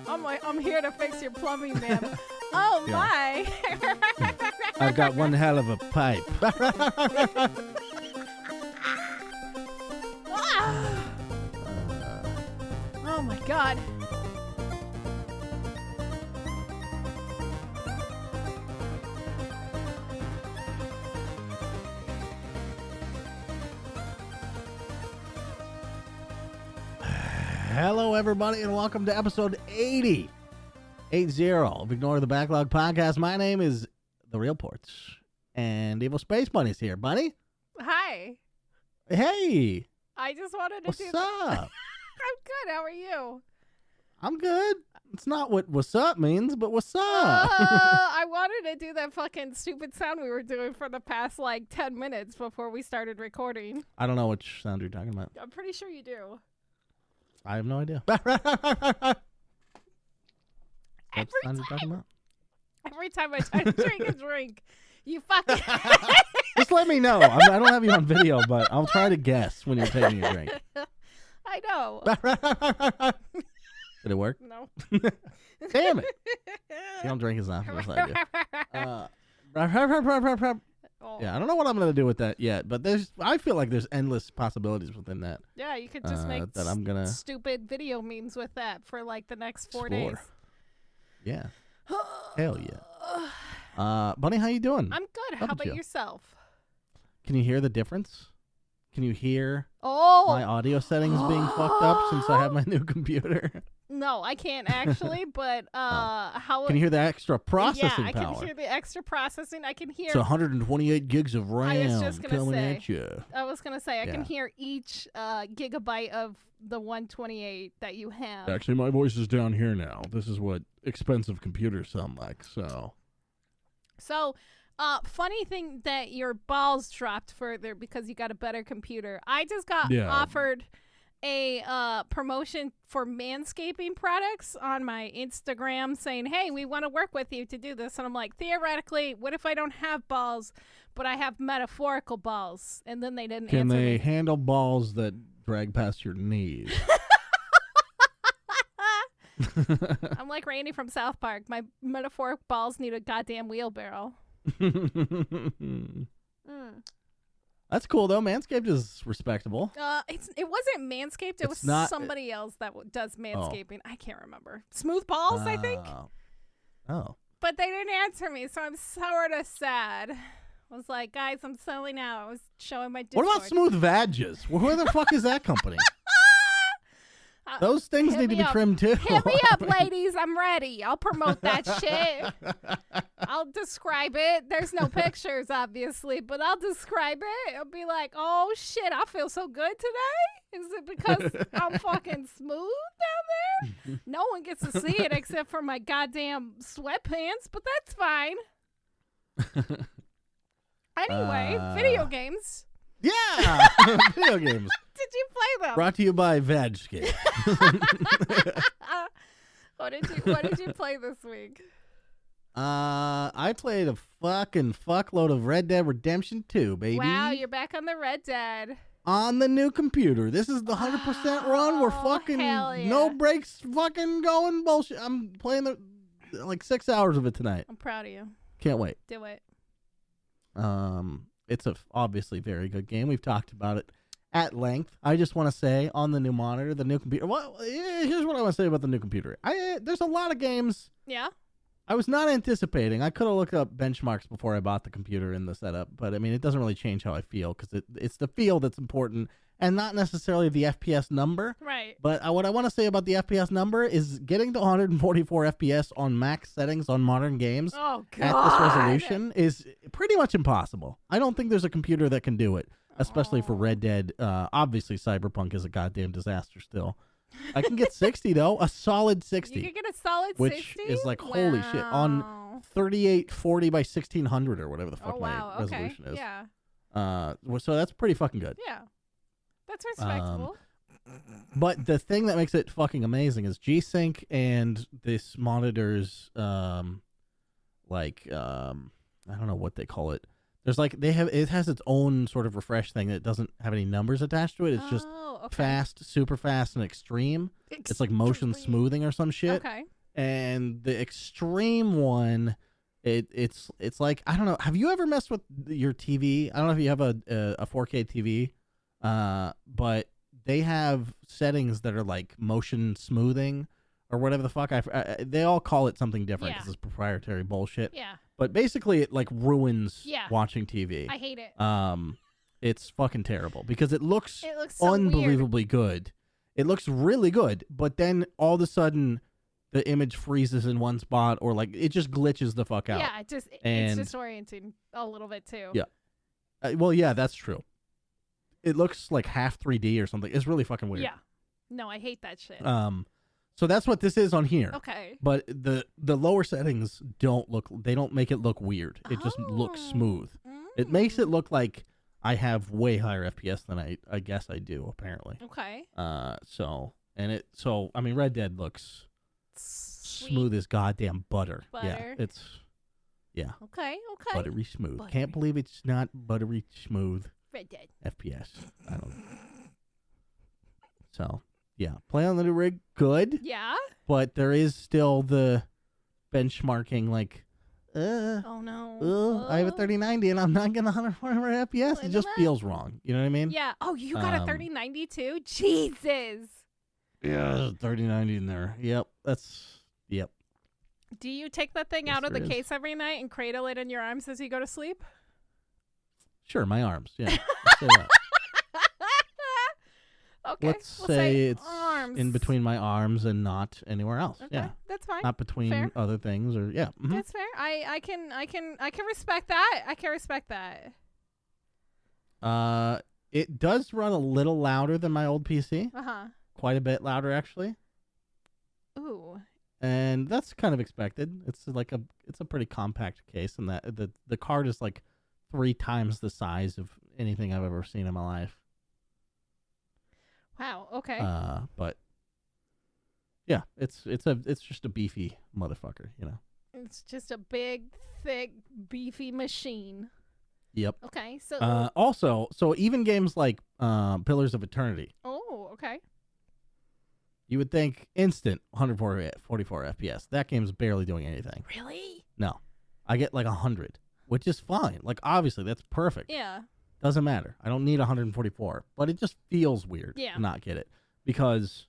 I'm here to fix your plumbing, ma'am. Oh my! I've got one hell of a pipe. Oh my God! Hello, everybody, and welcome to episode 80 of Ignore the Backlog podcast. My name is TheRealPortz, and EvilSpaceBunny's here. Bunny? Hi. Hey. I just wanted to What's do up? I'm good. How are you? I'm good. It's not what what's up means, but what's up? I wanted to do that fucking stupid sound we were doing for the past, 10 minutes before we started recording. I don't know which sound you're talking about. I'm pretty sure you do. I have no idea. Every time I try to drink a drink, you fucking... Just let me know. I don't have you on video, but I'll try to guess when you're taking a drink. I know. Did it work? No. Damn it. You don't drink as often as I do. Yeah, I don't know what I'm going to do with that yet, but I feel like there's endless possibilities within that. Yeah, you could just make that I'm gonna stupid video memes with that for the next 4 days. Yeah. Hell yeah. Bunny, how you doing? I'm good. How about yourself? Can you hear the difference? Can you hear my audio settings being fucked up since I have my new computer? No, I can't actually, but how... Can you hear the extra processing power? Yeah, I can hear the extra processing. I can hear... It's 128 gigs of RAM I was just gonna coming say, at you. I was going to say, I can hear each gigabyte of the 128 that you have. Actually, my voice is down here now. This is what expensive computers sound like, so... So... funny thing that your balls dropped further because you got a better computer. I just got offered a promotion for manscaping products on my Instagram saying, hey, we want to work with you to do this. And I'm like, theoretically, what if I don't have balls, but I have metaphorical balls? And then they didn't answer me. Can they handle balls that drag past your knees? I'm like Randy from South Park. My metaphoric balls need a goddamn wheelbarrow. That's cool though. Manscaped is respectable. It wasn't Manscaped. It was somebody else that does manscaping. I can't remember. Smooth Balls, I think. Oh. But they didn't answer me, so I'm sort of sad. I was like, guys, I'm selling out. I was showing my Discord. What about Smooth Vages? Where the fuck is that company? Those things need to be trimmed too. Hit me up, ladies. I'm ready. I'll promote that shit. I'll describe it. There's no pictures, obviously, but I'll describe it. I'll be like, oh, shit, I feel so good today. Is it because I'm fucking smooth down there? No one gets to see it except for my goddamn sweatpants, but that's fine. Anyway, video games. Yeah, video games. Did you play them? Brought to you by Vadscape. What did you play this week? I played a fucking fuckload of Red Dead Redemption 2, baby. Wow, you're back on the Red Dead. On the new computer. This is the 100% run. We're fucking no breaks fucking going bullshit. I'm playing 6 hours of it tonight. I'm proud of you. Can't wait. Do it. It's a obviously very good game. We've talked about it at length. I just want to say on the new monitor, the new computer. Well, here's what I want to say about the new computer. There's a lot of games. Yeah. I was not anticipating. I could have looked up benchmarks before I bought the computer and the setup, but I mean, it doesn't really change how I feel because it's the feel that's important and not necessarily the FPS number. Right. But what I want to say about the FPS number is getting to 144 FPS on max settings on modern games at this resolution is pretty much impossible. I don't think there's a computer that can do it, especially for Red Dead. Obviously, Cyberpunk is a goddamn disaster still. I can get 60 though, a solid 60. You can get a solid 60? Which is like, holy shit, on 3840 by 1600 or whatever the fuck my resolution is. Yeah. So that's pretty fucking good. Yeah. That's respectable. But the thing that makes it fucking amazing is GSYNC and this monitor's I don't know what they call it. There's it has its own sort of refresh thing that doesn't have any numbers attached to it. It's just fast, super fast, and extreme. It's like motion smoothing or some shit. Okay. And the extreme one, it's like, I don't know. Have you ever messed with your TV? I don't know if you have a 4K TV, but they have settings that are like motion smoothing or whatever the fuck. They all call it something different because it's proprietary bullshit. Yeah. But basically, it like ruins watching TV. I hate it. It's fucking terrible because it looks so unbelievably weird. good. It looks really good, but then all of a sudden, the image freezes in one spot, or like it just glitches the fuck out. Yeah, it's disorienting a little bit too. Yeah. Well, yeah, that's true. It looks like half 3D or something. It's really fucking weird. Yeah. No, I hate that shit. So that's what this is on here. Okay. But the lower settings don't make it look weird. It just looks smooth. It makes it look like I have way higher FPS than I guess I do, apparently. Okay. So I mean, Red Dead looks smooth as goddamn butter. Yeah. It's Okay. Buttery smooth. Can't believe it's not buttery smooth. Red Dead. FPS. I don't know. So, yeah. Play on the new rig, good. Yeah. But there is still the benchmarking, like, oh no. I have a 3090 and I'm not getting 140 FPS. It just feels wrong. You know what I mean? Yeah. Oh, you got a 3090 too? Jesus. Yeah, there's a 3090 in there. Yep. Yep. Do you take that thing out of the case every night and cradle it in your arms as you go to sleep? Sure, my arms. Yeah. Let's say that. Okay. Let's say it's arms. in between my arms and not anywhere else. Okay, yeah. That's fine. Not between other things or Mm-hmm. That's fair. I can respect that. I can respect that. It does run a little louder than my old PC. Uh-huh. Quite a bit louder actually. Ooh. And that's kind of expected. It's a pretty compact case, and that the card is like 3 times the size of anything I've ever seen in my life. Wow. Okay. But yeah, it's just a beefy motherfucker, you know. It's just a big, thick, beefy machine. Yep. Okay. So also, so even games like Pillars of Eternity. Oh, okay. You would think instant 144 FPS. That game's barely doing anything. Really? No. I get like 100, which is fine. Like, obviously, that's perfect. Yeah. Doesn't matter. I don't need 144, but it just feels weird to not get it. Because,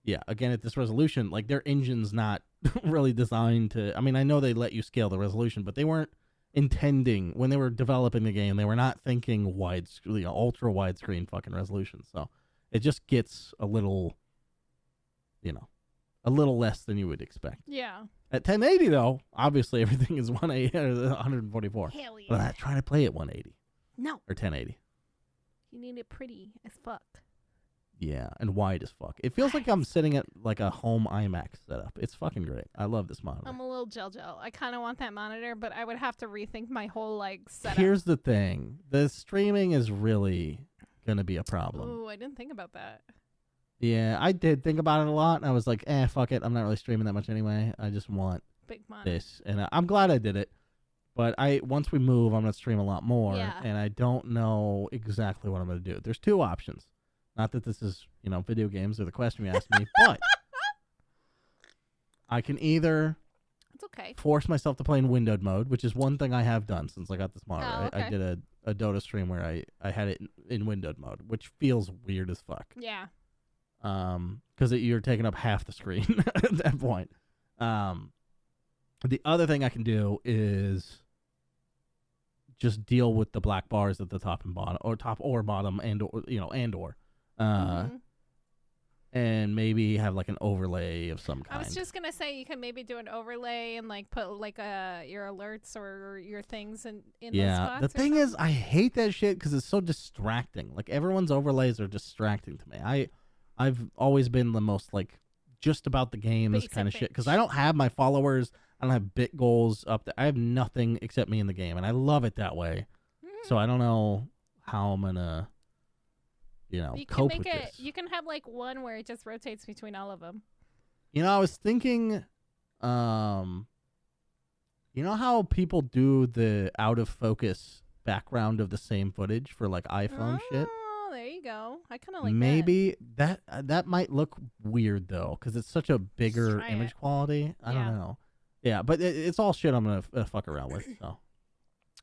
yeah, again, at this resolution, like, their engine's not really designed to... I mean, I know they let you scale the resolution, but they weren't intending, when they were developing the game, they were not thinking ultra widescreen fucking resolution. So, it just gets a little... a little less than you would expect. Yeah. At 1080, though, obviously everything is 180 or 144. Hell yeah. But I'm not trying to play at 180. No. Or 1080. You need it pretty as fuck. Yeah, and wide as fuck. It feels like I'm sitting at like a home IMAX setup. It's fucking great. I love this monitor. I'm a little gel. I kind of want that monitor, but I would have to rethink my whole setup. Here's the thing. The streaming is really going to be a problem. Ooh, I didn't think about that. Yeah, I did think about it a lot, and I was like, fuck it. I'm not really streaming that much anyway. I just want big monitor. This. And I'm glad I did it. But once we move, I'm going to stream a lot more, and I don't know exactly what I'm going to do. There's 2 options. Not that this is, video games or the question you asked me, but I can either force myself to play in windowed mode, which is one thing I have done since I got this monitor. Oh, okay. I did a Dota stream where I had it in windowed mode, which feels weird as fuck. Yeah. Because you're taking up half the screen at that point. The other thing I can do is just deal with the black bars at the top and bottom, or top or bottom, and and maybe have like an overlay of some kind. I was just gonna say you can maybe do an overlay and put your alerts or your things in those spots. The thing is, I hate that shit because it's so distracting. Like, everyone's overlays are distracting to me. I've always been the most just about the game, this kind of shit, because I don't have my followers. I don't have bit goals up there. I have nothing except me in the game, and I love it that way. So I don't know how I'm gonna, cope with this. You can have one where it just rotates between all of them. I was thinking, how people do the out of focus background of the same footage for iPhone shit? Oh, there you go. I kind of like maybe that might look weird though, because it's such a bigger image quality. I don't know. Yeah, but it's all shit I'm gonna fuck around with. So.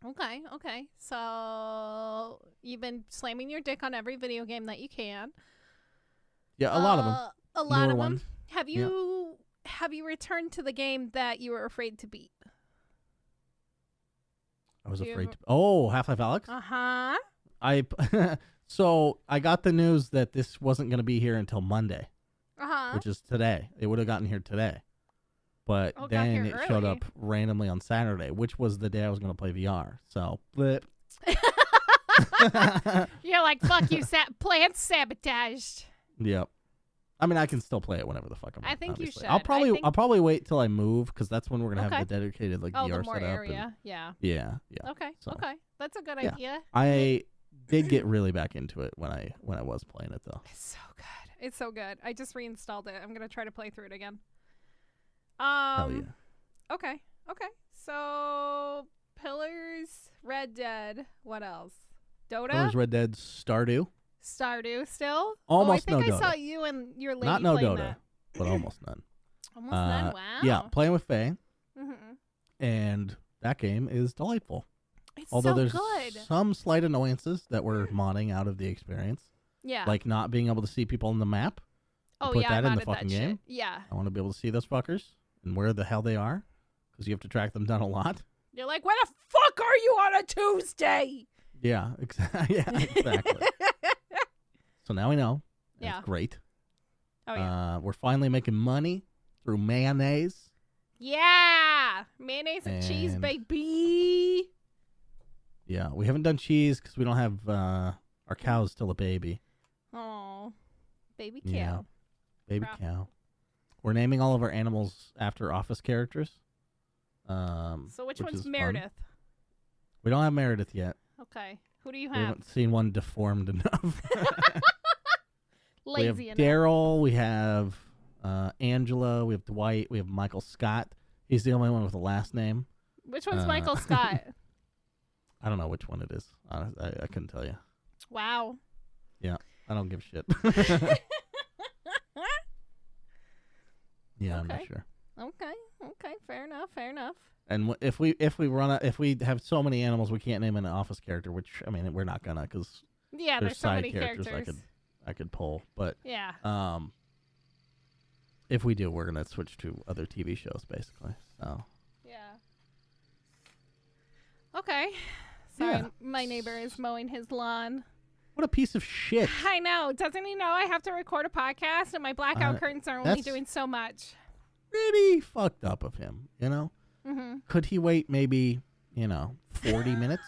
Okay. So you've been slamming your dick on every video game that you can. Yeah, a lot of them. A lot of them. Have you returned to the game that you were afraid to beat? I was afraid to. Oh, Half-Life Alyx? So I got the news that this wasn't going to be here until Monday, which is today. It would have gotten here today. But then it showed up randomly on Saturday, which was the day I was going to play VR. So, blip. You're like, fuck you, plants sabotaged. Yep. I mean, I can still play it whenever the fuck I'm. I think obviously. You should. I'll probably wait till I move because that's when we're gonna have the dedicated VR the more setup. Area. Yeah. Okay. So, okay. That's a good idea. I did get really back into it when I was playing it though. It's so good. It's so good. I just reinstalled it. I'm gonna try to play through it again. Hell yeah. Okay. So Pillars, Red Dead. What else? Dota. Pillars, Red Dead, Stardew still? Almost I think no I Dota. saw you and your lady Not no playing Dota, that. but almost none. Almost none? Wow. Yeah, playing with Faye. Mm-hmm. And that game is delightful. It's Although so there's good. some slight annoyances that we're modding out of the experience. Yeah. Like not being able to see people on the map. Put that in the fucking game. Yeah. I want to be able to see those fuckers and where the hell they are because you have to track them down a lot. You're like, where the fuck are you on a Tuesday? Yeah, exactly. So now we know. Yeah. It's great. Oh, yeah. We're finally making money through mayonnaise. Yeah. Mayonnaise and cheese, baby. Yeah, we haven't done cheese because we don't have our cow's still a baby. Oh, baby cow. Yeah, baby cow. We're naming all of our animals after Office characters. So which one's Meredith? Fun. We don't have Meredith yet. Okay. Who do you We have? haven't seen one deformed enough. Lazy we have enough. Daryl. We have Angela. We have Dwight. We have Michael Scott. He's the only one with a last name. Which one's Michael Scott? I don't know which one it is. I couldn't tell you. Wow. Yeah, I don't give a shit. Yeah, I'm not sure. Okay. Fair enough. And if we have so many animals, we can't name an Office character. Which I mean, we're not gonna because there's so many characters I could pull. But yeah. If we do, we're gonna switch to other TV shows, basically. So. Yeah. Okay. Sorry, my neighbor is mowing his lawn. What a piece of shit. I know. Doesn't he know I have to record a podcast and my blackout curtains are only doing so much? Pretty fucked up of him, you know? Mm-hmm. Could he wait maybe, 40 minutes?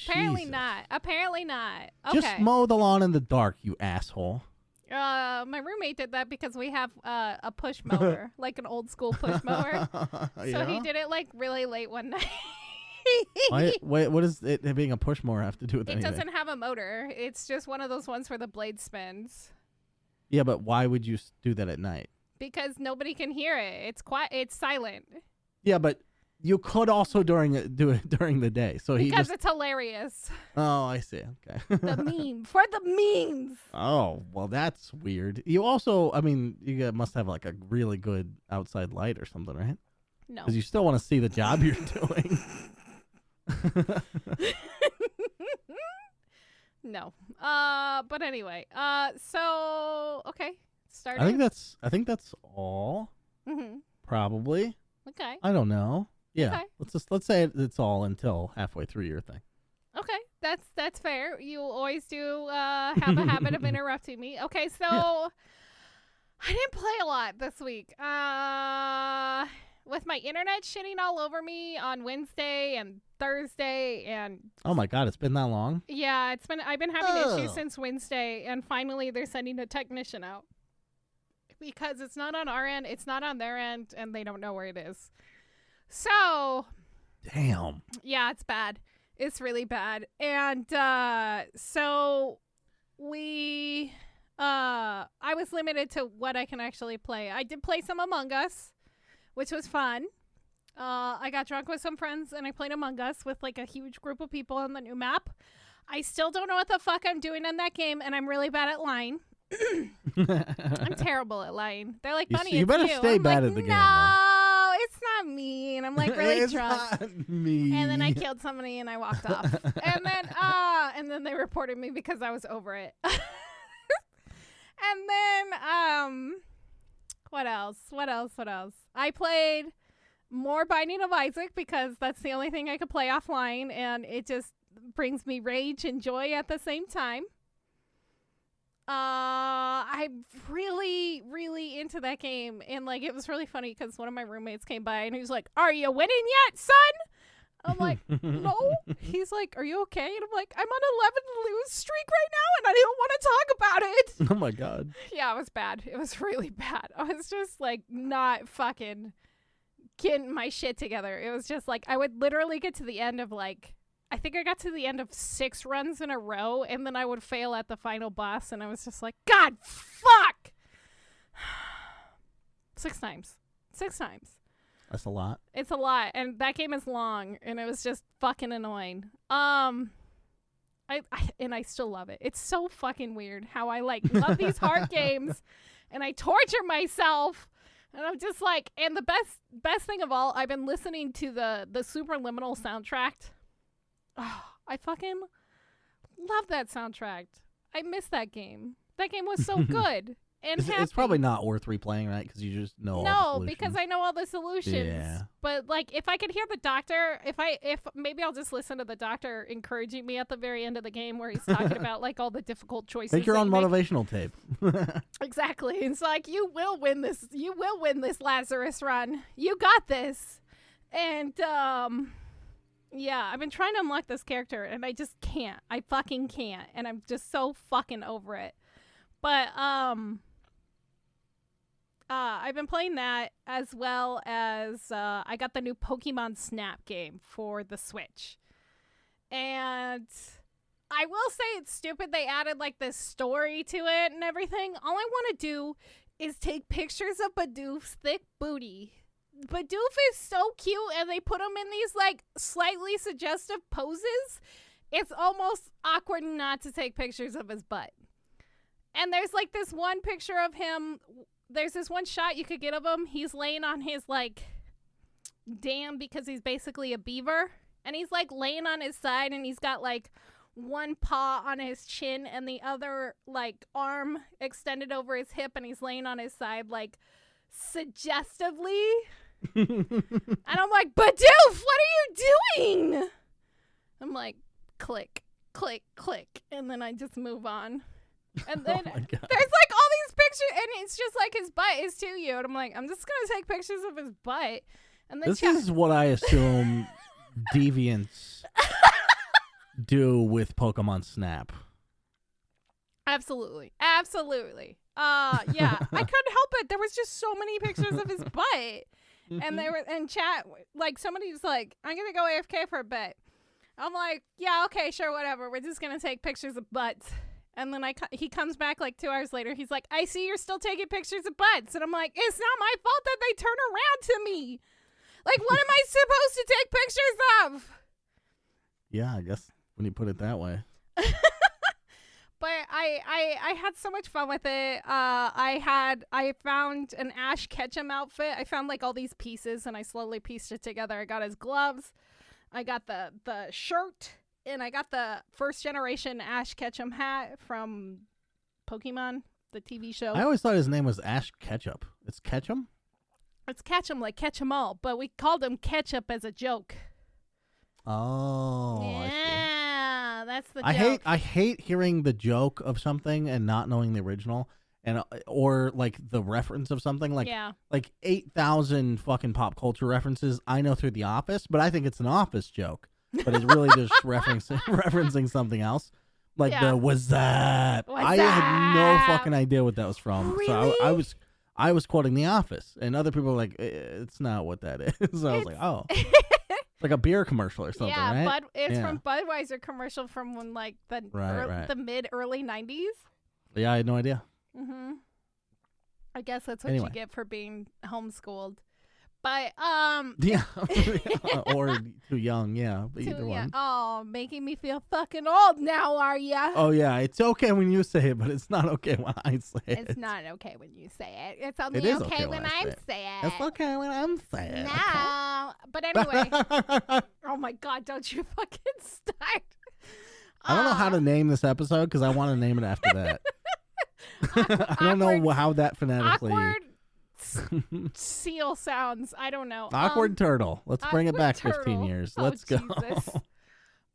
Apparently not. Okay. Just mow the lawn in the dark, you asshole. My roommate did that because we have a push mower, like an old school push mower. So he did it like really late one night. What does it being a push mower have to do with anything? It doesn't have a motor. It's just one of those ones where the blade spins. Yeah, but why would you do that at night? Because nobody can hear it. It's quiet. It's silent. Yeah, but you could also do it during the day. So because it's hilarious. Oh, I see. Okay. The meme for the memes. Oh, well, that's weird. You also, I mean, you must have like a really good outside light or something, right? No. Because you still want to see the job you're doing. No. But anyway. So okay. Start. I think that's all. Mm-hmm. Probably. Okay. I don't know. Yeah. Okay. Let's say it's all until halfway through your thing. Okay. That's fair. You always do have a habit of interrupting me. Okay, so I didn't play a lot this week. With my internet shitting all over me on Wednesday and Thursday and oh my god, it's been that long? Yeah, I've been having issues since Wednesday, and finally they're sending a technician out. Because it's not on our end, it's not on their end, and they don't know where it is. So damn. Yeah, it's bad. It's really bad. And so I was limited to what I can actually play. I did play some Among Us, which was fun. I got drunk with some friends and I played Among Us with like a huge group of people on the new map. I still don't know what the fuck I'm doing in that game, and I'm really bad at lying. I'm terrible at lying. They're like, Bunny, you better stay bad at the game. No, it's not me. And I'm like really it's drunk. Not me. And then I killed somebody and I walked off. And then they reported me because I was over it. And then what else? I played more Binding of Isaac because that's the only thing I could play offline, and it just brings me rage and joy at the same time. I'm really, really into that game, and like it was really funny because one of my roommates came by and he was like, "Are you winning yet, son?" I'm like, "No." He's like, "Are you okay?" And I'm like, "I'm on 11 lose streak right now, and I don't want to talk about it." Oh my god. Yeah, it was bad. It was really bad. I was just like not fucking getting my shit together. It was just like I would literally get to the end of like. I think I got to the end of 6 runs in a row, and then I would fail at the final boss, and I was just like, God, fuck! 6 times. 6 times. That's a lot. It's a lot, and that game is long, and it was just fucking annoying. I still love it. It's so fucking weird how I, like, love these hard games, and I torture myself, and I'm just like, and the best thing of all, I've been listening to the Superliminal soundtrack. Oh, I fucking love that soundtrack. I miss that game. That game was so good and it's probably not worth replaying, right? Because you just know all the solutions. Because I know all the solutions. Yeah. But like, if I could hear the doctor, if maybe I'll just listen to the doctor encouraging me at the very end of the game where he's talking about like all the difficult choices. Make your own motivational tape. Exactly. It's like, you will win this. You will win this Lazarus run. You got this. And yeah, I've been trying to unlock this character, and I just can't. I fucking can't, and I'm just so fucking over it. But I've been playing that as well as I got the new Pokemon Snap game for the Switch. And I will say it's stupid they added, like, this story to it and everything. All I want to do is take pictures of Bidoof's thick booty. Bidoof is so cute, and they put him in these like slightly suggestive poses. It's almost awkward not to take pictures of his butt. And there's like this one picture of him. There's this one shot you could get of him. He's laying on his like dam because he's basically a beaver. And he's like laying on his side, and he's got like one paw on his chin and the other like arm extended over his hip, and he's laying on his side like suggestively. And I'm like, Bidoof, what are you doing? I'm like, click, click, click, and then I just move on. And then there's like all these pictures, and it's just like his butt is to you, and I'm like, I'm just gonna take pictures of his butt. And then this is what I assume deviants do with Pokemon Snap. Absolutely. Yeah, I couldn't help it. There was just so many pictures of his butt. And they were in chat, like, somebody was like, I'm going to go AFK for a bit. I'm like, yeah, okay, sure, whatever. We're just going to take pictures of butts. And then he comes back like 2 hours later. He's like, I see you're still taking pictures of butts. And I'm like, it's not my fault that they turn around to me. Like, what am I supposed to take pictures of? Yeah, I guess when you put it that way. But I had so much fun with it. I found an Ash Ketchum outfit. I found like all these pieces, and I slowly pieced it together. I got his gloves, I got the shirt, and I got the first generation Ash Ketchum hat from Pokemon, the TV show. I always thought his name was Ash Ketchup. It's Ketchum? It's Ketchum, like catch 'em all, but we called him Ketchup as a joke. Oh, yeah, that's the joke. I hate hearing the joke of something and not knowing the original, and or like the reference of something like 8,000 fucking pop culture references I know through The Office, but I think it's an Office joke, but it's really just referencing something else. Like the what's that? I had no fucking idea what that was from. Really? So I was quoting The Office, and other people were like, it's not what that is. So I was like, oh. Like a beer commercial or something, right? It's from Budweiser commercial from when, like, the mid-early 90s. Yeah, I had no idea. Mm-hmm. I guess that's what you get for being homeschooled. But yeah, or too young, yeah. Either one. Oh, making me feel fucking old now, are ya? Oh yeah, it's okay when you say it, but it's not okay when I say it. It's not okay when you say it. It's only okay when I say it. It's okay when I'm saying it. No, but anyway. Oh my God! Don't you fucking start. I don't know how to name this episode because I want to name it after that. I don't know how that phonetically. Awkward seal sounds. I don't know. Awkward turtle. Let's bring it back turtle. 15 years. Let's go.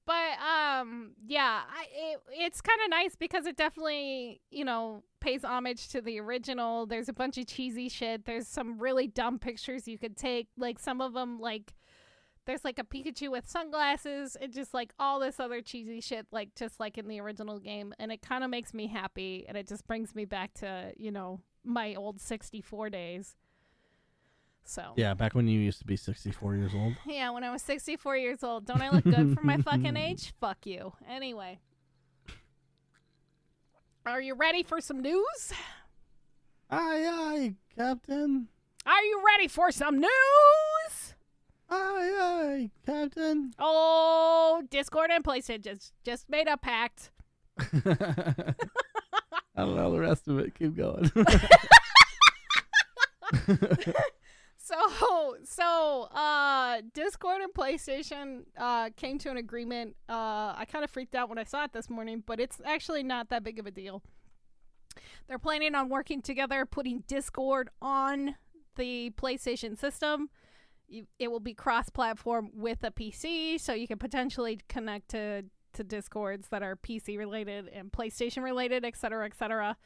But yeah, it's kind of nice because it definitely, pays homage to the original. There's a bunch of cheesy shit. There's some really dumb pictures you could take. Like some of them, like there's like a Pikachu with sunglasses and just like all this other cheesy shit, like just like in the original game. And it kind of makes me happy, and it just brings me back to, my old 64 days. So yeah, back when you used to be 64 years old. Yeah, when I was 64 years old. Don't I look good for my fucking age? Fuck you. Anyway. Are you ready for some news? Aye, aye, Captain. Are you ready for some news? Aye, aye, Captain. Oh, Discord and PlayStation just made a pact. I don't know the rest of it. Keep going. So, Discord and PlayStation came to an agreement. I kind of freaked out when I saw it this morning, but it's actually not that big of a deal. They're planning on working together, putting Discord on the PlayStation system. It will be cross-platform with a PC, so you can potentially connect to Discords that are PC related and PlayStation related, etc.,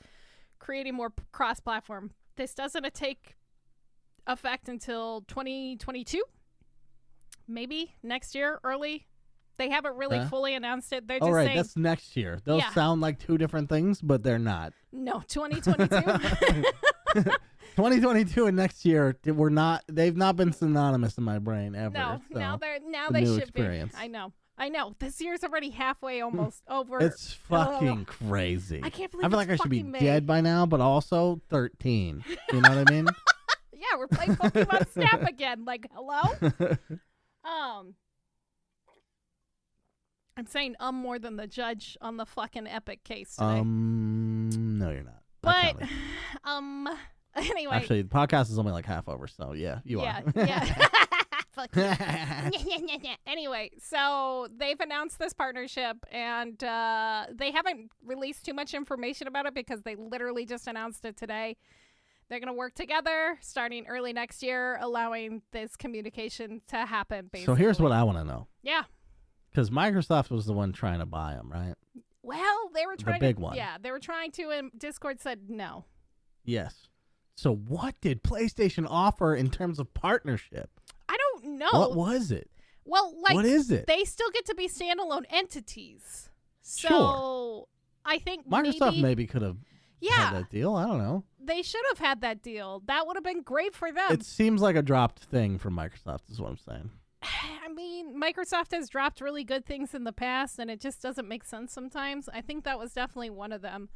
creating more cross-platform. This doesn't take effect until 2022, maybe next year, early. They haven't really fully announced it. They're just saying that's next year. Those sound like two different things, but they're not. No, 2022. 2022 and next year they've not been synonymous in my brain ever. No, so now they should experience. be. I know. This year's already halfway almost over. It's fucking crazy. I can't believe I feel like I should be dead by now, but also 13. You know what I mean? Yeah, we're playing Pokemon Snap again. Like, hello? I'm saying more than the judge on the fucking Epic case today. No, you're not. But anyway. Actually, the podcast is only like half over, so yeah, you are. Yeah. Fuck yeah. Anyway, so they've announced this partnership, and they haven't released too much information about it because they literally just announced it today. They're going to work together starting early next year, allowing this communication to happen, basically. So here's what I want to know. Yeah. Because Microsoft was the one trying to buy them, right? Well, they were trying the big one. Yeah, they were trying to, and Discord said no. Yes. So what did PlayStation offer in terms of partnership? I don't know. What was it? Well, like, what is it? They still get to be standalone entities. So sure. I think Microsoft maybe could have had that deal. I don't know. They should have had that deal. That would have been great for them. It seems like a dropped thing for Microsoft is what I'm saying. I mean, Microsoft has dropped really good things in the past, and it just doesn't make sense sometimes. I think that was definitely one of them.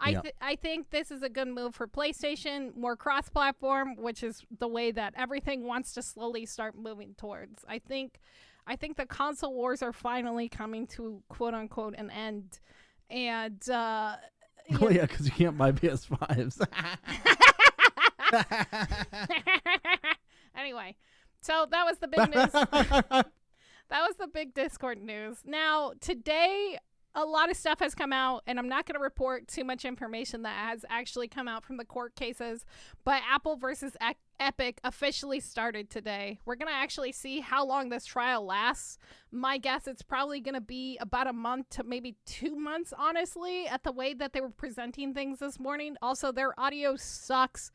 I think this is a good move for PlayStation, more cross-platform, which is the way that everything wants to slowly start moving towards. I think the console wars are finally coming to quote-unquote an end. And yeah, because you can't buy PS5s. Anyway, so that was the big news. That was the big Discord news. Now, today, a lot of stuff has come out, and I'm not going to report too much information that has actually come out from the court cases, but Apple versus Epic officially started today. We're going to actually see how long this trial lasts. My guess, it's probably going to be about a month to maybe 2 months, honestly, at the way that they were presenting things this morning. Also, their audio sucks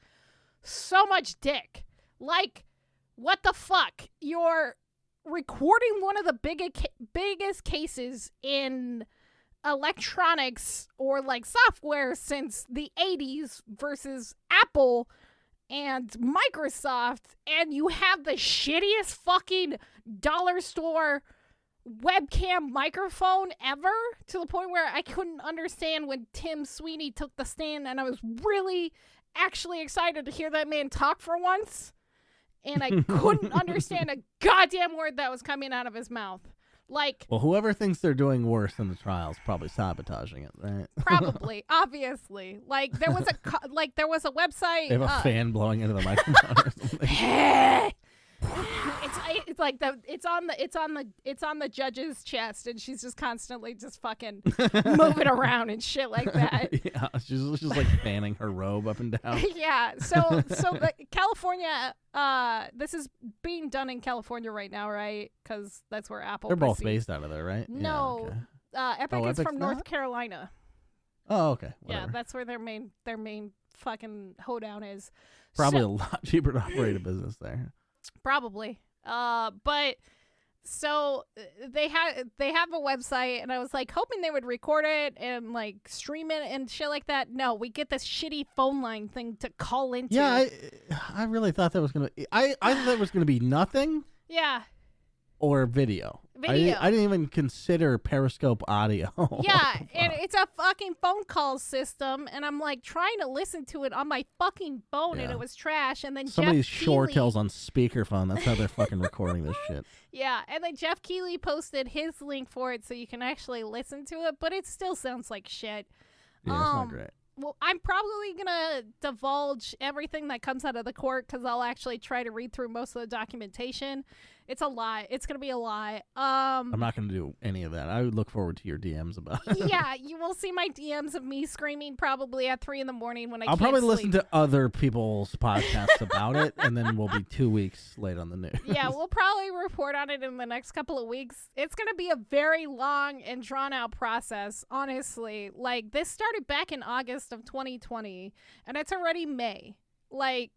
so much dick. Like, what the fuck? You're recording one of the biggest cases in electronics or like software since the 80s versus Apple and Microsoft, and you have the shittiest fucking dollar store webcam microphone ever, to the point where I couldn't understand when Tim Sweeney took the stand, and I was really actually excited to hear that man talk for once. and I couldn't understand a goddamn word that was coming out of his mouth. Like, well, whoever thinks they're doing worse than the trial's probably sabotaging it, right? Probably, obviously. Like there was a website. They have a fan blowing into the microphone or something. It's like it's on the judge's chest, and she's just constantly just fucking moving around and shit like that. Yeah, she's just like fanning her robe up and down. Yeah. So California, this is being done in California right now, right? Because that's where Apple. They're both based out of there, right? No, yeah, okay. Epic is Epic's from North not? Carolina. Oh, okay. Whatever. Yeah, that's where their main fucking hoedown is. Probably a lot cheaper to operate a business there. Probably. But so they have a website, and I was like hoping they would record it and like stream it and shit like that. No, we get this shitty phone line thing to call into. Yeah, I really thought that was gonna. I thought that was gonna be nothing. Yeah. Or video. I didn't even consider Periscope audio. Yeah, and it's a fucking phone call system, and I'm like trying to listen to it on my fucking phone, and it was trash. And then somebody's Jeff Keighley, ShoreTel's on speakerphone. That's how they're fucking recording this shit. Yeah, and then Jeff Keighley posted his link for it, so you can actually listen to it, but it still sounds like shit. Yeah, it's not great. Well, I'm probably going to divulge everything that comes out of the court because I'll actually try to read through most of the documentation. It's a lie. It's going to be a lie. I'm not going to do any of that. I would look forward to your DMs about it. Yeah, you will see my DMs of me screaming probably at 3 a.m. when I I'll can't probably sleep. listen to other people's podcasts about it, and then we'll be 2 weeks late on the news. Yeah, we'll probably report on it in the next couple of weeks. It's going to be a very long and drawn-out process, honestly. Like, this started back in August of 2020, and it's already May. Like,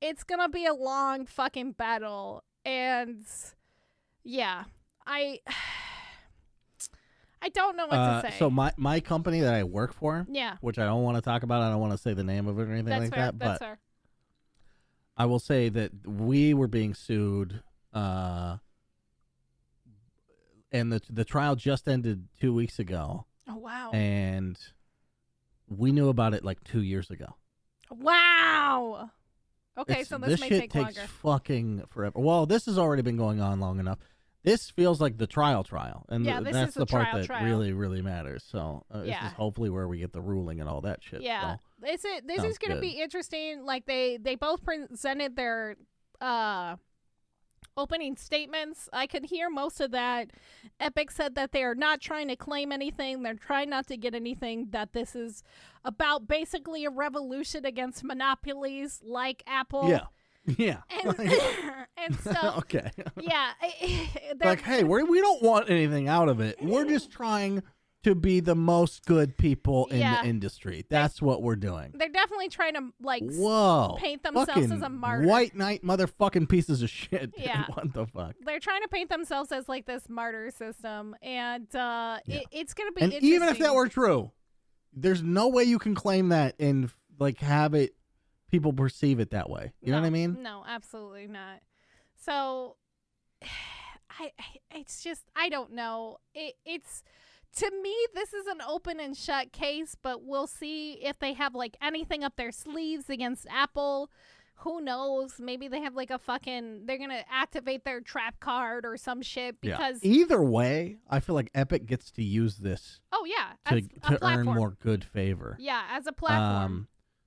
it's gonna be a long fucking battle, and yeah, I don't know what to say. So my company that I work for, which I don't want to talk about, I don't want to say the name of it or anything like that, that's but fair. I will say that we were being sued, and the trial just ended 2 weeks ago. Oh wow! And we knew about it like 2 years ago. Wow. Okay, so this may take longer. This shit takes fucking forever. Well, this has already been going on long enough. This feels like the trial, and that's the part that really, really matters. So this is hopefully where we get the ruling and all that shit. Yeah, so, this is going to be interesting. Like they both presented their opening statements. I could hear most of that. Epic said that they are not trying to claim anything. They're trying not to get anything. That this is about basically a revolution against monopolies like Apple. Yeah. Yeah. And so, okay. Yeah. Like, hey, we don't want anything out of it. We're just trying to be the most good people in the industry. That's what we're doing. They're definitely trying to, like, paint themselves as a martyr. White knight motherfucking pieces of shit. Yeah. What the fuck? They're trying to paint themselves as, like, this martyr system. And it's going to be interesting. Even if that were true, there's no way you can claim that and, like, have it, people perceive it that way. You know what I mean? No, absolutely not. So, it's just, I don't know. It's... To me, this is an open and shut case, but we'll see if they have, like, anything up their sleeves against Apple. Who knows? Maybe they have, like, they're going to activate their trap card or some shit because... Yeah. Either way, I feel like Epic gets to use this to earn more good favor. Yeah, as a platform.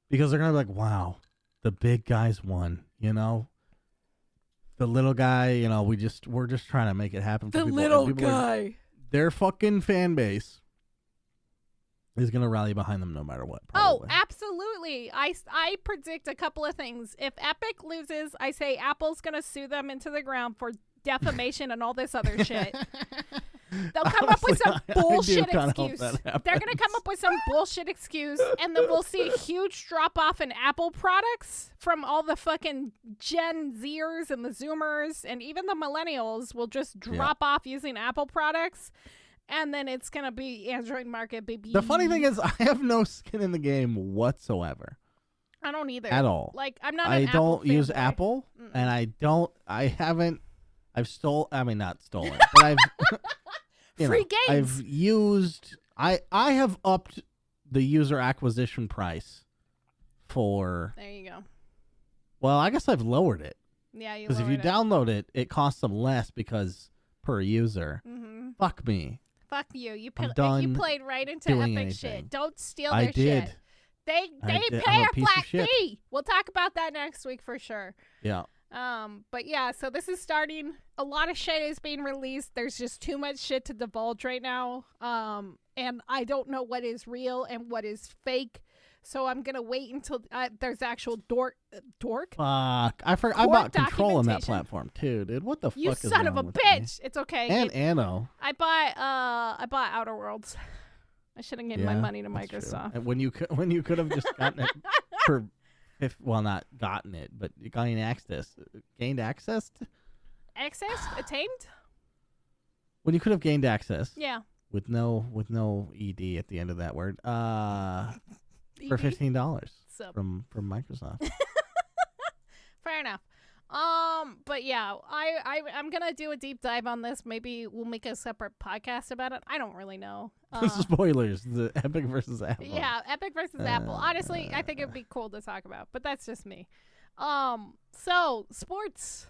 Because they're going to be like, wow, the big guys won, you know? The little guy, you know, we're just trying to make it happen for people. The little guy. Their fucking fan base is going to rally behind them no matter what. Probably. Oh, absolutely. I predict a couple of things. If Epic loses, I say Apple's going to sue them into the ground for defamation and all this other shit. They'll come up with some bullshit excuse. They're going to come up with some bullshit excuse, and then we'll see a huge drop-off in Apple products from all the fucking Gen Zers and the Zoomers, and even the millennials will just drop off using Apple products, and then it's going to be Android market, baby. The funny thing is, I have no skin in the game whatsoever. I don't either. At all. Like, I'm not I don't use fanboy. Apple, and I've not stolen, but I've... Free games. I've used. I have upped the user acquisition price for. There you go. Well, I guess I've lowered it. Yeah, you because if you download it, it costs them less because per user. Mm-hmm. Fuck me. Fuck you. You played right into Epic shit. Don't steal their shit. Did. They pay a flat fee. We'll talk about that next week for sure. Yeah. But yeah, so this is starting. A lot of shit is being released. There's just too much shit to divulge right now. And I don't know what is real and what is fake. So I'm gonna wait until there's actual dork. Fuck! I bought Control on that platform too, dude. What the fuck? You son of a bitch! It's okay. And Anno. I bought Outer Worlds. I should have given my money to Microsoft. And when you could have just gotten it for, not gotten it, but you gained access. Gained access. Access attained. When you could have gained access. Yeah. With no ed at the end of that word. For $15 from Microsoft. Fair enough. But yeah, I'm gonna do a deep dive on this. Maybe we'll make a separate podcast about it. I don't really know. Spoilers: the Epic versus Apple. Yeah, Epic versus Apple. Honestly, I think it'd be cool to talk about, but that's just me. So sports.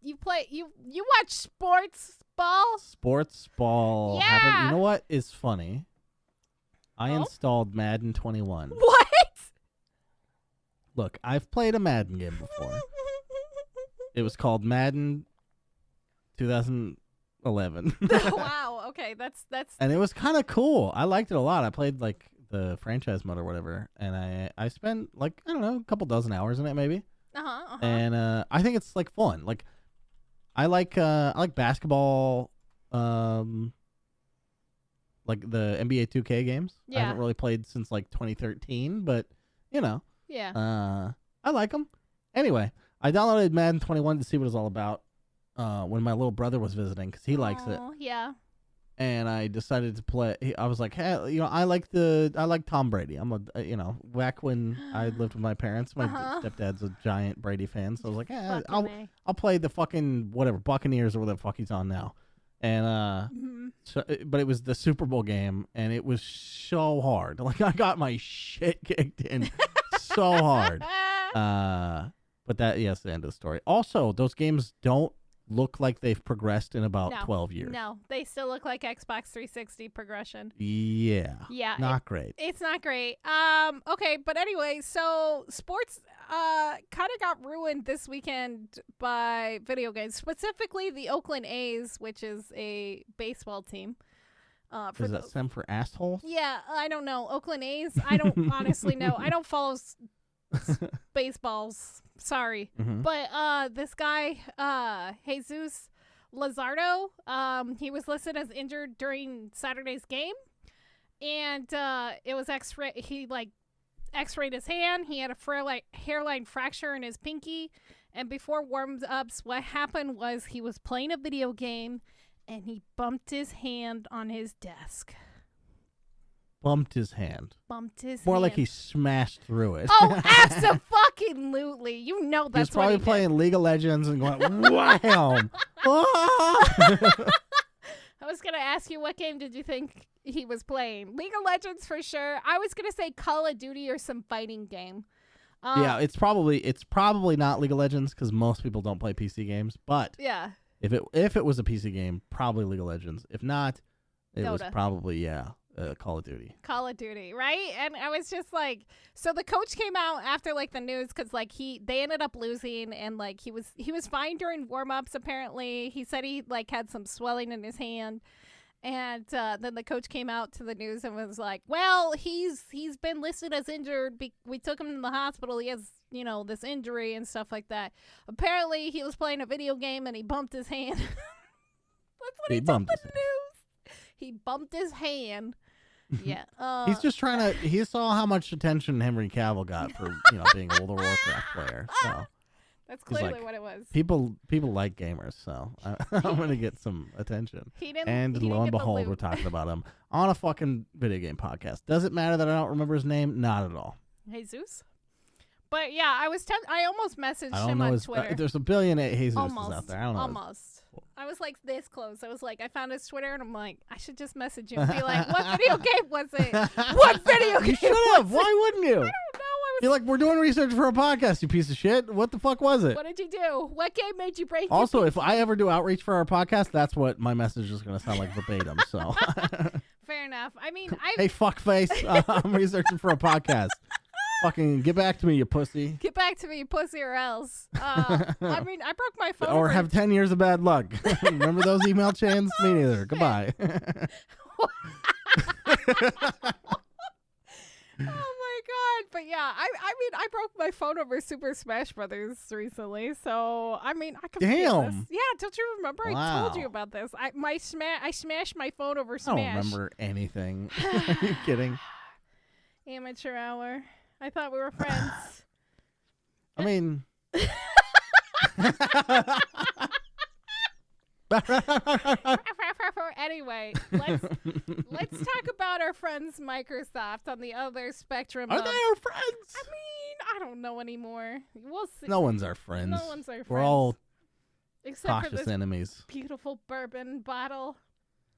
You watch sports ball? Sports ball. Yeah. You know what is funny? I installed Madden 21. What? Look, I've played a Madden game before. It was called Madden 2011. Wow. Okay, that's. And it was kind of cool. I liked it a lot. I played like the franchise mode or whatever, and I spent like I don't know a couple dozen hours in it maybe. And I think it's like fun. Like I like basketball. Like the NBA 2K games. Yeah. I haven't really played since like 2013, but you know. Yeah. I like them. Anyway, I downloaded Madden 21 to see what it's all about when my little brother was visiting because he likes it. Yeah. And I decided to play. I was like, hey, I like Tom Brady. I'm back when I lived with my parents, my stepdad's a giant Brady fan, so I was like, I'll play the fucking whatever Buccaneers or whatever the fuck he's on now. And but it was the Super Bowl game, and it was so hard. Like I got my shit kicked in so hard. But that's the end of the story. Also, those games don't look like they've progressed in about 12 years. No, they still look like Xbox 360 progression. Yeah. Not great. It's not great. Okay, but anyway, so sports kind of got ruined this weekend by video games, specifically the Oakland A's, which is a baseball team. Does that stand for assholes? Yeah, I don't know. Oakland A's? I don't honestly know. I don't follow baseballs. Sorry. Mm-hmm. But this guy, Jesus Lazardo, he was listed as injured during Saturday's game. And it was X-ray. He X-rayed his hand. He had a hairline fracture in his pinky. And before warm-ups, what happened was he was playing a video game and he bumped his hand on his desk. Bumped his hand. More like he smashed through it. Oh, absolutely. You know that's what he did. He's probably playing League of Legends and going, wham! I was going to ask you, what game did you think he was playing? League of Legends for sure. I was going to say Call of Duty or some fighting game. Yeah, it's probably not League of Legends because most people don't play PC games. But yeah, if it was a PC game, probably League of Legends. If not, it was probably Call of Duty. Call of Duty, right? And I was just like, so the coach came out after like the news because like they ended up losing, and like he was fine during warm-ups apparently. He said he like had some swelling in his hand. And then the coach came out to the news and was like, well, he's been listed as injured. We took him to the hospital. He has, this injury and stuff like that. Apparently, he was playing a video game and he bumped his hand. That's what he told the news. He bumped his hand. Yeah. He's just trying to... He saw how much attention Henry Cavill got for, being a World of Warcraft player. So... That's clearly what it was. People like gamers, so I'm going to get some attention. And lo and behold, we're talking about him on a fucking video game podcast. Does it matter that I don't remember his name? Not at all. Jesus. But yeah, I almost messaged him on Twitter. There's a billion Jesuses out there. I don't know. Almost. I was like this close. I was like, I found his Twitter and I'm like, I should just message him and be like, what video game was it? What video game? You should have. Why wouldn't you? I don't know. I You're like, we're doing research for a podcast, you piece of shit. What the fuck was it? What did you do? What game made you break? Also, if I ever do outreach for our podcast, that's what my message is going to sound like verbatim. So, fair enough. I mean, hey, fuckface, I'm researching for a podcast. Fucking get back to me, you pussy. Get back to me, you pussy, or else. I mean, I broke my phone. Or have 10 years of bad luck. Remember those email chains? Me neither. Goodbye. Oh my god! But yeah, I mean, I broke my phone over Super Smash Brothers recently, so I mean, I can feel this. Yeah, don't you remember? Wow. I told you about this. I smashed my phone over Smash. I don't remember anything. Are you kidding? Amateur hour. I thought we were friends. I mean. Anyway, let's talk about our friends Microsoft on the other spectrum. Are they our friends? I mean, I don't know anymore. We'll see. No one's our friends. No one's our friends. We're all except cautious for this enemies. Beautiful bourbon bottle.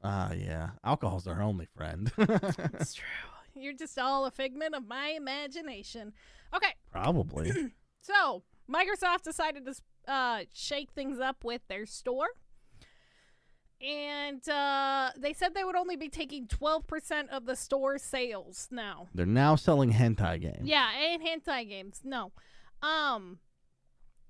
Yeah. Alcohol's our only friend. It's true. You're just all a figment of my imagination. Okay. Probably. So, Microsoft decided to shake things up with their store. And they said they would only be taking 12% of the store sales now. They're now selling hentai games. Yeah, and hentai games. No.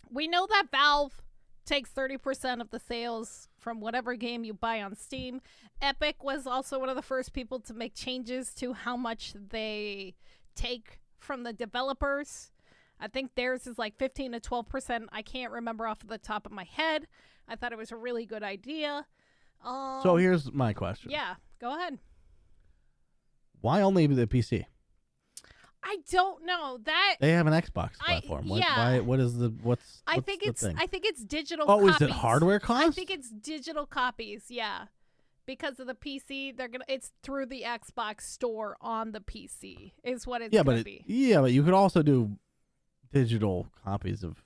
We know that Valve takes 30% of the sales from whatever game you buy on Steam. Epic was also one of the first people to make changes to how much they take from the developers. I think theirs is like 15 to 12%. I can't remember off the top of my head. I thought it was a really good idea. So here's my question. Yeah, go ahead. Why only the PC? I don't know that they have an Xbox platform. I think it's digital. Oh, copies. Is it hardware cost? I think it's digital copies. Yeah, because of the PC, it's through the Xbox store on the PC is what it's gonna be. Yeah, but you could also do digital copies of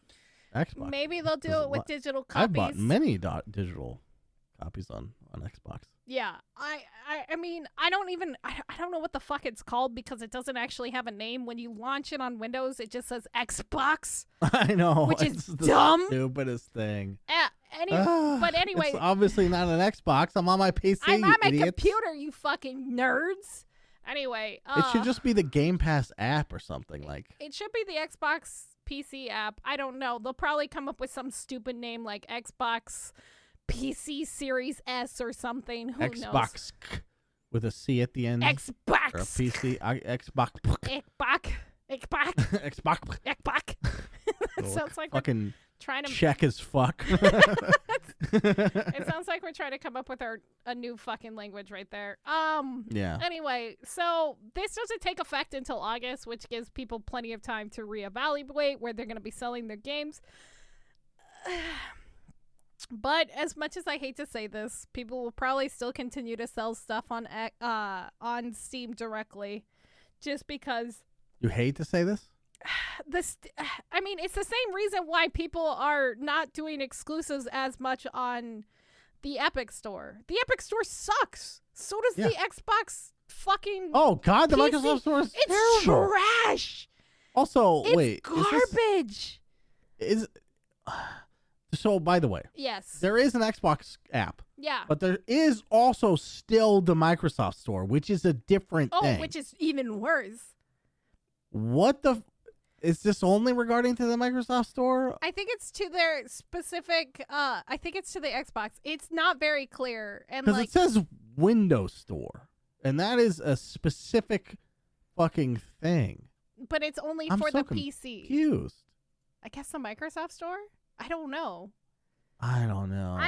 Xbox. Maybe they'll do it with digital copies. I've bought many digital copies on Xbox. Yeah, I mean, I don't know what the fuck it's called because it doesn't actually have a name. When you launch it on Windows, it just says Xbox. I know, which is dumb. Stupidest thing. But anyway, it's obviously not an Xbox. I'm on my PC. I'm on my idiots. computer. You fucking nerds. Anyway, it should just be the Game Pass app or something like. It should be the Xbox PC app. I don't know. They'll probably come up with some stupid name like Xbox PC Series S or something. Who knows? Xbox with a C at the end. Xbox. Or a PC. Xbox. Xbox. It sounds like fucking trying to check as fuck. It sounds like we're trying to come up with a new fucking language right there. Yeah. Anyway, so this doesn't take effect until August, which gives people plenty of time to reevaluate where they're going to be selling their games. But as much as I hate to say this, people will probably still continue to sell stuff on Steam directly, just because. You hate to say this? I mean, it's the same reason why people are not doing exclusives as much on the Epic Store. The Epic Store sucks. So does the Xbox fucking. Oh God, the PC. Microsoft Store is it's terrible. Trash. Also, it's wait, garbage. So, by the way, yes, there is an Xbox app. Yeah. But there is also still the Microsoft Store, which is a different thing. Oh, which is even worse. What the... Is this only regarding to the Microsoft Store? I think it's to their specific... I think it's to the Xbox. It's not very clear. Because it says Windows Store. And that is a specific fucking thing. But it's only for the PC. Confused. I guess the Microsoft Store? I don't know. I don't know.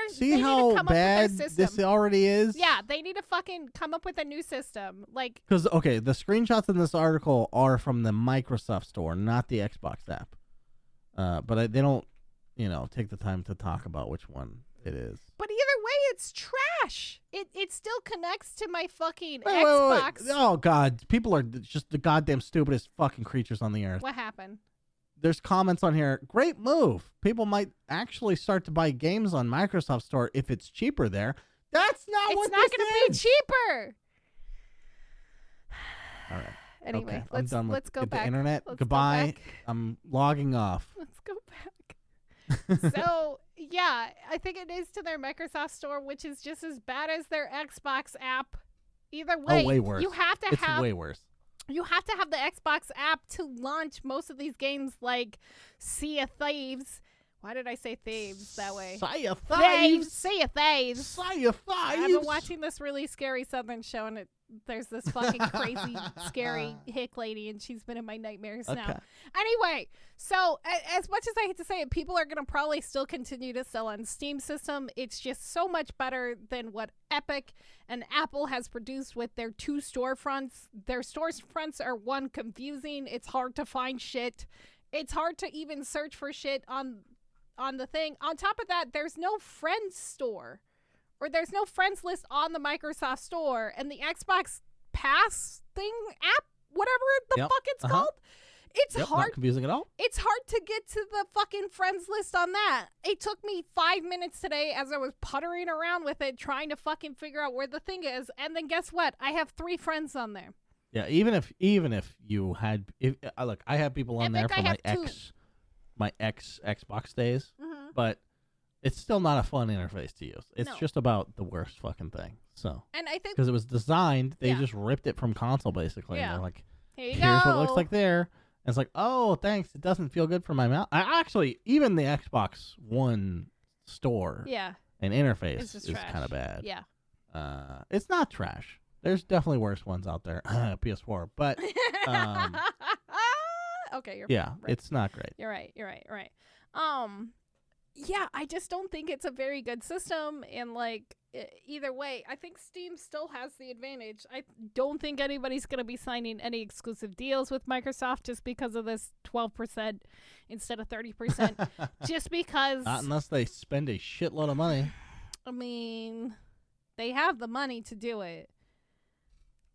See how bad this already is? Yeah, they need to fucking come up with a new system. Like, because, okay, the screenshots in this article are from the Microsoft Store, not the Xbox app. But they don't, take the time to talk about which one it is. But either way, it's trash. It still connects to my fucking Xbox. Wait. Oh, God. People are just the goddamn stupidest fucking creatures on the earth. What happened? There's comments on here. Great move. People might actually start to buy games on Microsoft Store if it's cheaper there. That's not what this is. It's not going to be cheaper. All right. Anyway, I'm done with let's go back. The internet. Let's Goodbye. Go back. I'm logging off. Let's go back. So, yeah, I think it is to their Microsoft Store, which is just as bad as their Xbox app. Either way, way worse. You have to it's way worse. You have to have the Xbox app to launch most of these games like Sea of Thieves. Why did I say thieves that way? Sea of Thieves. Sea of Thieves. Sea of Thieves. I've been watching this really scary Southern show, and there's this fucking crazy, scary hick lady, and she's been in my nightmares now. Anyway, so as much as I hate to say it, people are going to probably still continue to sell on Steam system. It's just so much better than what Epic and Apple has produced with their two storefronts. Their storefronts are, one, confusing. It's hard to find shit. It's hard to even search for shit on the thing. On top of that, there's no friends store, or there's no friends list on the Microsoft Store, and the Xbox Pass thing app, whatever the fuck it's called, it's hard. Not confusing at all. It's hard to get to the fucking friends list on that. It took me 5 minutes today as I was puttering around with it, trying to fucking figure out where the thing is, and then guess what? I have 3 friends on there. Yeah, even if you had, look, I have people on there for my ex Xbox days, but it's still not a fun interface to use. It's just about the worst fucking thing. So, and I think because it was designed, they just ripped it from console basically. And they're like, here's what it looks like there. And it's like, oh, thanks. It doesn't feel good for my mouth. Even the Xbox One store, and interface is kind of bad. Yeah, it's not trash. There's definitely worse ones out there. PS4, but okay, right. It's not great. You're right. Yeah, I just don't think it's a very good system, and like either way, I think Steam still has the advantage. I don't think anybody's going to be signing any exclusive deals with Microsoft just because of this 12% instead of 30%. Just because, not unless they spend a shitload of money. I mean, they have the money to do it.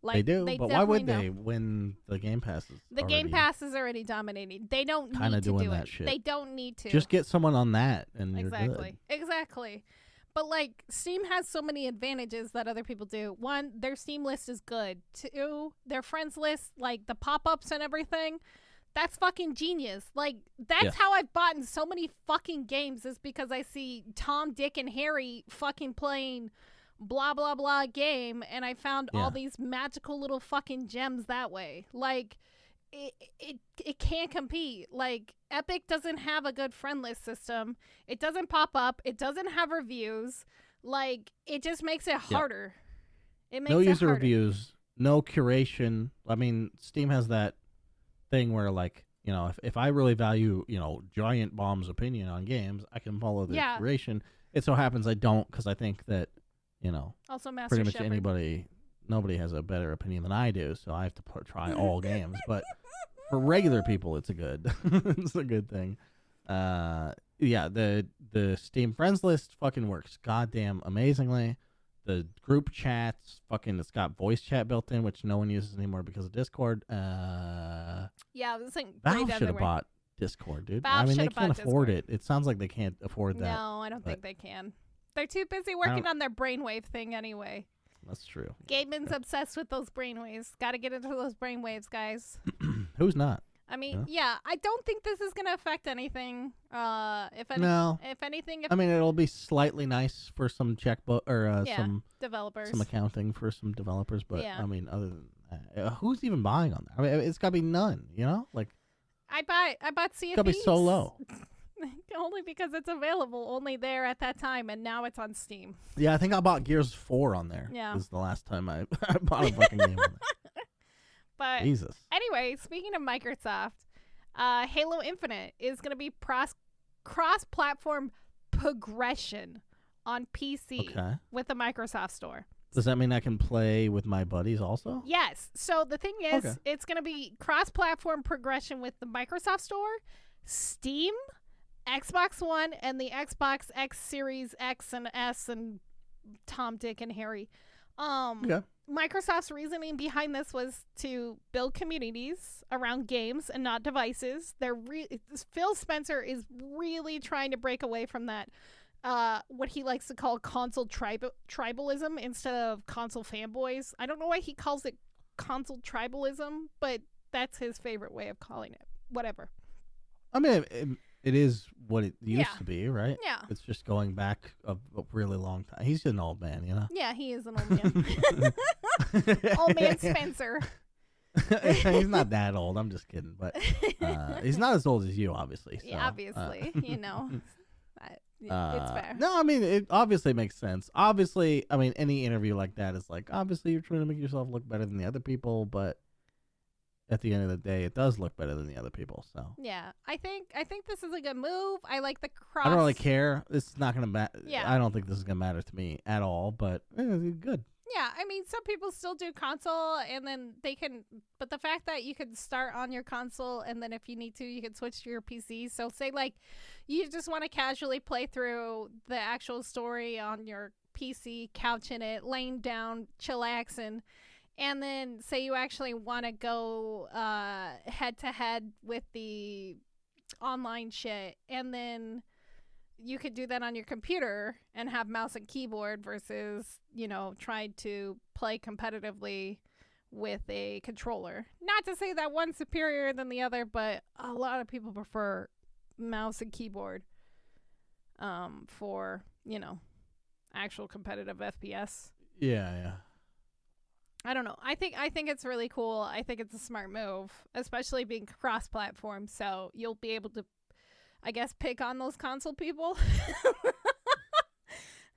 Like, they do, but why would they when the Game Pass is Game Pass is already dominating. They don't need to do it. Shit. They don't need to. Just get someone on that, and you're good. Exactly. But like, Steam has so many advantages that other people do. 1, their Steam list is good. 2, their friends list, like the pop-ups and everything, that's fucking genius. Like, that's how I've bought in so many fucking games, is because I see Tom, Dick, and Harry fucking playing blah blah blah game, and I found all these magical little fucking gems that way. Like, it can't compete. Like, Epic doesn't have a good friend list system. It doesn't pop up. It doesn't have reviews. Like, it just makes it harder. It makes no it user harder. reviews, no curation. I mean, Steam has that thing where, like, you know, if I really value, you know, Giant Bomb's opinion on games, I can follow the curation. It so happens I don't, because I think that, you know, also Master pretty much Shepherd. nobody has a better opinion than I do, so I have to try all games. But for regular people, it's a good thing. The Steam friends list fucking works goddamn amazingly. The group chats, it's got voice chat built in, which no one uses anymore because of Discord. This ain't Valve should have bought Discord, dude. Valve they can't afford it. It sounds like they can't afford that. No, I don't think they can. They're too busy working on their brainwave thing anyway. That's true. Gaben's obsessed with those brainwaves. Got to get into those brainwaves, guys. Who's not? I mean, I don't think this is going to affect anything. If anything, it'll be slightly nice for some checkbook or some developers, some accounting for some developers. But I mean, other than that, who's even buying on that? I mean, it's got to be none. You know, like I bought Sea of Thieves. It's got to be so low. Only because it's available only there at that time, and now it's on Steam. Yeah, I think I bought Gears 4 on there. Yeah. This is the last time I bought a fucking game on there. But Jesus. Anyway, speaking of Microsoft, Halo Infinite is going to be cross-platform progression on PC with the Microsoft Store. Does that mean I can play with my buddies also? Yes. So the thing is, it's going to be cross-platform progression with the Microsoft Store, Steam, Xbox One, and the Xbox X Series X and S and Tom, Dick, and Harry. Microsoft's reasoning behind this was to build communities around games and not devices. Phil Spencer is really trying to break away from that, what he likes to call console tribalism instead of console fanboys. I don't know why he calls it console tribalism, but that's his favorite way of calling it. Whatever. I mean, it is what it used to be, right? Yeah. It's just going back a really long time. He's an old man, you know? Yeah, he is an old man. Old man Spencer. He's not that old. I'm just kidding. But he's not as old as you, obviously. So, yeah, obviously. You know. It's fair. No, I mean, it obviously makes sense. Obviously, I mean, any interview like that is like, obviously you're trying to make yourself look better than the other people, but at the end of the day, it does look better than the other people. So yeah, I think this is a good move. I like the cross. I don't really care. It's not gonna matter. Yeah. I don't think this is gonna matter to me at all. But good. Yeah, I mean, some people still do console, and then they can. But the fact that you can start on your console, and then if you need to, you can switch to your PC. So say like you just want to casually play through the actual story on your PC, couching it, laying down, chillaxing. And then say you actually want to go head-to-head with the online shit, and then you could do that on your computer and have mouse and keyboard versus, you know, trying to play competitively with a controller. Not to say that one's superior than the other, but a lot of people prefer mouse and keyboard for, you know, actual competitive FPS. Yeah. I don't know. I think it's really cool. I think it's a smart move, especially being cross-platform. So you'll be able to, I guess, pick on those console people.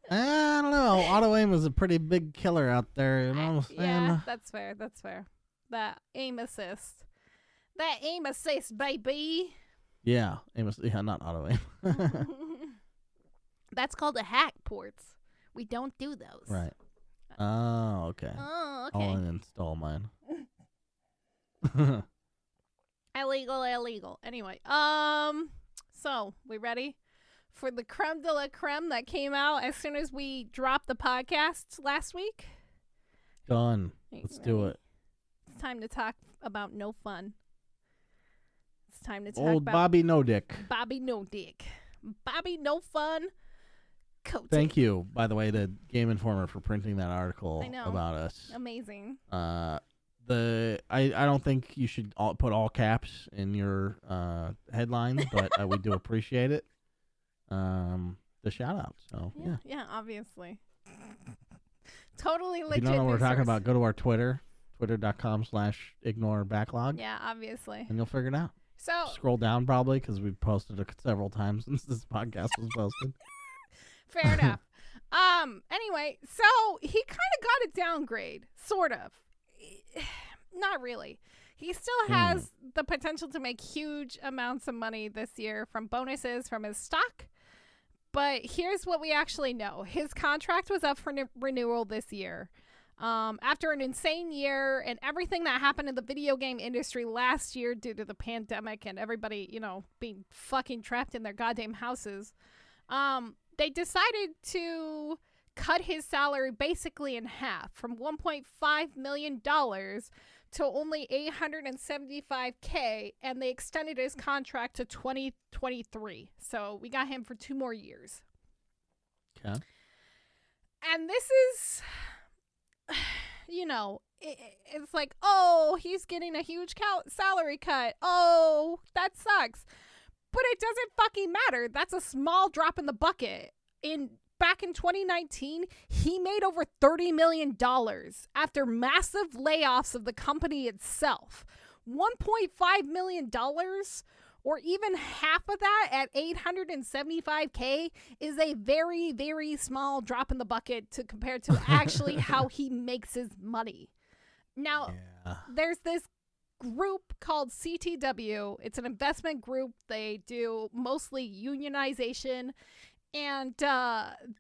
I don't know. Auto aim is a pretty big killer out there. You know what I'm saying? Yeah, that's fair. That's fair. That aim assist. That aim assist, baby. Yeah, not auto aim. That's called a hack, ports. We don't do those. Right. Oh, okay. Oh, okay. I'll uninstall mine. Illegal. Anyway, so we ready for the creme de la creme that came out as soon as we dropped the podcast last week? Done. Let's do it. It's time to talk about no fun. It's time to talk Old about Bobby No Dick. Bobby No Dick. Bobby No Fun. Thank you, by the way, to Game Informer for printing that article about us. Amazing. I don't think you should put all caps in your headline, but we do appreciate it. The shout out. So yeah, obviously. Totally legit. If you don't know what we're talking about, go to our Twitter, twitter.com/ignorebacklog. Yeah, obviously. And you'll figure it out. So scroll down probably because we've posted it several times since this podcast was posted. Fair enough. Anyway, so he kind of got a downgrade, sort of. Not really. He still has the potential to make huge amounts of money this year from bonuses from his stock. But here's what we actually know. His contract was up for renewal this year. After an insane year and everything that happened in the video game industry last year due to the pandemic and everybody, you know, being fucking trapped in their goddamn houses, they decided to cut his salary basically in half from $1.5 million to only $875K, and they extended his contract to 2023. So we got him for 2 more years. Okay. And this is, you know, it's like, oh, he's getting a huge salary cut. Oh, that sucks. But it doesn't fucking matter. That's a small drop in the bucket. Back in 2019, he made over $30 million after massive layoffs of the company itself. $1.5 million, or even half of that at $875K, is a very, very small drop in the bucket to compare to actually how he makes his money. Now, there's this group called CTW. It's an investment group. They do mostly unionization, and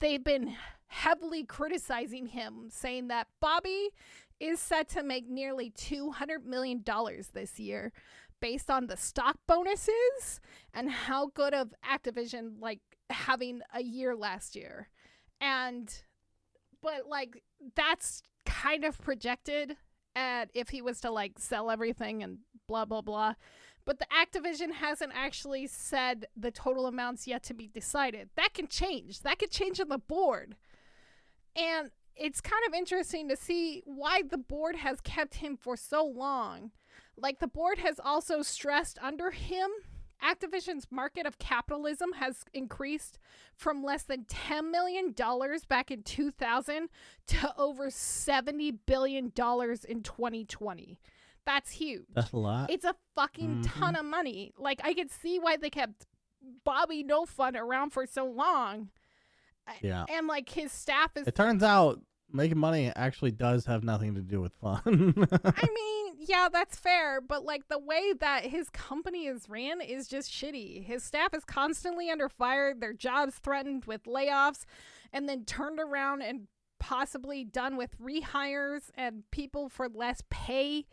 they've been heavily criticizing him, saying that Bobby is set to make nearly $200 million this year based on the stock bonuses and how good of Activision, like, having a year last year. But like, that's kind of projected at if he was to like sell everything and blah, blah, blah. But the Activision hasn't actually said the total amounts yet to be decided. That can change. That could change on the board. And it's kind of interesting to see why the board has kept him for so long. Like, the board has also stressed under him, Activision's market of capitalism has increased from less than $10 million back in 2000 to over $70 billion in 2020. That's huge. That's a lot. It's a fucking ton of money. Like, I could see why they kept Bobby No Fun around for so long. Yeah. And, like, his staff is... It turns out making money actually does have nothing to do with fun. I mean, yeah, that's fair. But, like, the way that his company is ran is just shitty. His staff is constantly under fire. Their jobs threatened with layoffs and then turned around and possibly done with rehires and people for less pay.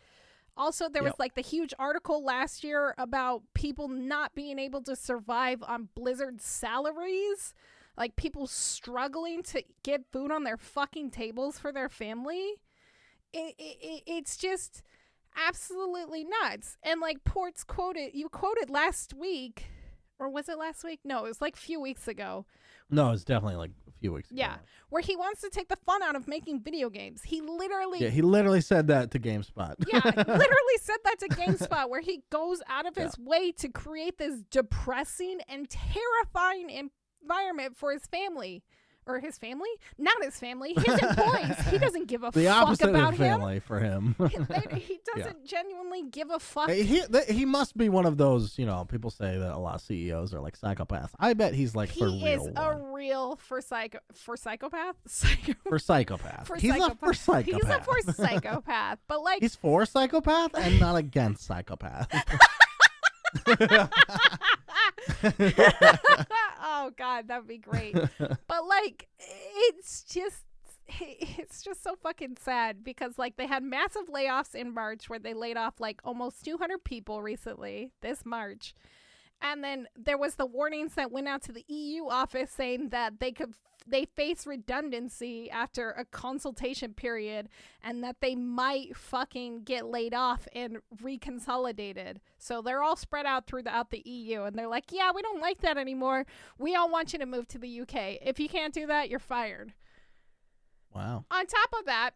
Also, there was like the huge article last year about people not being able to survive on Blizzard salaries. Like, people struggling to get food on their fucking tables for their family. It's just absolutely nuts. And, like, Portz you quoted last week, or was it last week? No, it was like a few weeks ago. No, it's definitely like a few weeks ago. Yeah, where he wants to take the fun out of making video games. He literally said that to GameSpot. Yeah, literally said that to GameSpot, where he goes out of his way to create this depressing and terrifying environment for his family. Or his family? Not his family. His employees. He doesn't give a the fuck opposite about of family for him. He doesn't genuinely give a fuck. He must be one of those, people say that a lot of CEOs are like psychopaths. I bet he's like for real. He is a real psychopath? For psychopath. He's a for psychopath. He's a for psychopath. But like, he's for psychopath and not against psychopath. Oh God, that'd be great. But like, it's just so fucking sad because like they had massive layoffs in March where they laid off like almost 200 people recently this March. And then there was the warnings that went out to the EU office saying that they face redundancy after a consultation period and that they might fucking get laid off and reconsolidated. So they're all spread out throughout the EU and they're like, yeah, we don't like that anymore. We all want you to move to the UK. If you can't do that, you're fired. Wow. On top of that,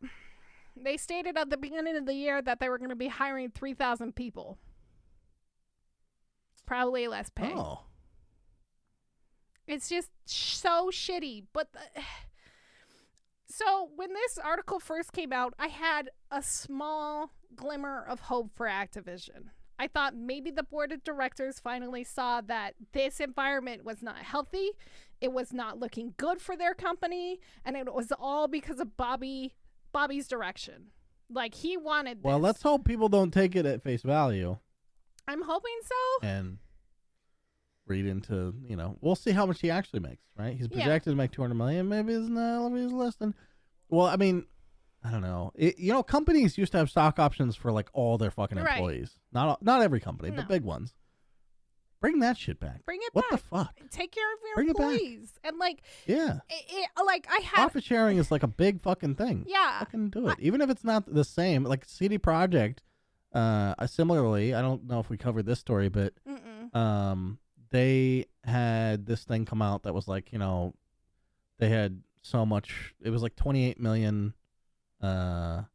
they stated at the beginning of the year that they were going to be hiring 3,000 people. Probably less pay. Oh. It's just so shitty. But so when this article first came out, I had a small glimmer of hope for Activision. I thought maybe the board of directors finally saw that this environment was not healthy. It was not looking good for their company. And it was all because of Bobby's direction. Like, he wanted this. Well, let's hope people don't take it at face value. I'm hoping so. And read into, we'll see how much he actually makes, right? He's projected to make $200 million. Maybe it's not, maybe it's less than. Well, I mean, I don't know. Companies used to have stock options for like all their fucking employees. Not every company, but big ones. Bring that shit back. Bring it back. What the fuck? Take care of your employees. And like, yeah. Like I had profit sharing is like a big fucking thing. Yeah. Fucking do it. Even if it's not the same, like CD Projekt, similarly, I don't know if we covered this story, but they had this thing come out that was like, they had so much, it was like 28 million in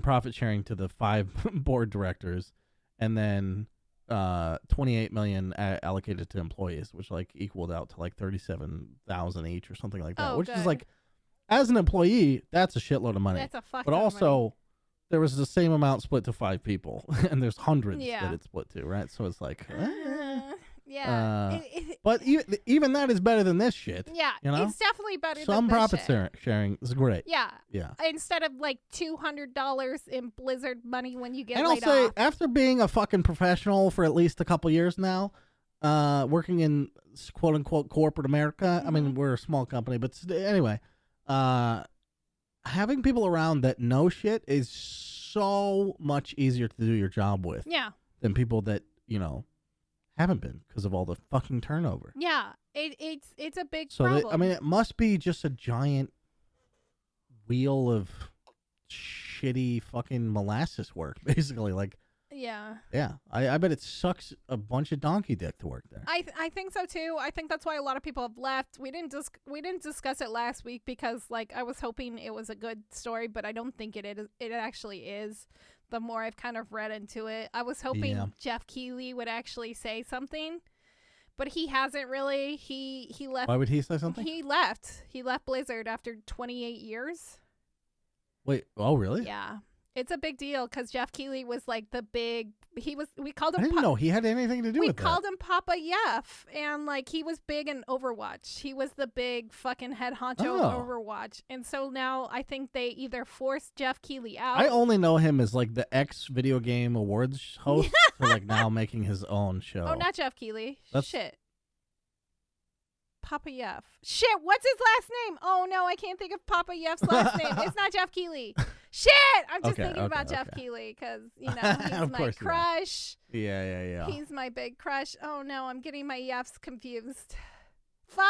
profit sharing to the 5 board directors, and then 28 million allocated to employees, which like equaled out to like 37,000 each or something like that, which is like, as an employee, that's a shitload of money. That's a fuck. But also, there was the same amount split to 5 people, and there's hundreds that it's split to, right? So it's like, but even that is better than this shit. Yeah, it's definitely better. Some than profit sharing is great. Yeah. Instead of like $200 in Blizzard money when you get laid off. And I'll say, after being a fucking professional for at least a couple years now, working in quote unquote corporate America. I mean, we're a small company, but anyway, having people around that know shit is so much easier to do your job with. Yeah. Than people that, haven't been because of all the fucking turnover. Yeah. It's a big problem. It must be just a giant wheel of shitty fucking molasses work, basically. Like, Yeah. Yeah. I bet it sucks a bunch of donkey dick to work there. I think so too. I think that's why a lot of people have left. We didn't discuss it last week because like I was hoping it was a good story, but I don't think it actually is. The more I've kind of read into it, I was hoping Jeff Keighley would actually say something, but he hasn't really. He left. Why would he say something? He left. He left Blizzard after 28 years. Wait. Oh, really? Yeah. It's a big deal because Jeff Keighley was like the big. We called him. I didn't know he had anything to do with that. We called him Papa Yef, and like he was big in Overwatch. He was the big fucking head honcho of Overwatch, and so now I think they either forced Jeff Keighley out. I only know him as like the ex video game awards host, for like now making his own show. Oh, not Jeff Keighley. Shit. Papa Yef. Shit, what's his last name? Oh no, I can't think of Papa Yef's last name. It's not Jeff Keighley. Shit, I'm just thinking about Jeff Keighley because, you know, he's my crush. Yeah. He's my big crush. Oh no, I'm getting my Yefs confused. Fuck!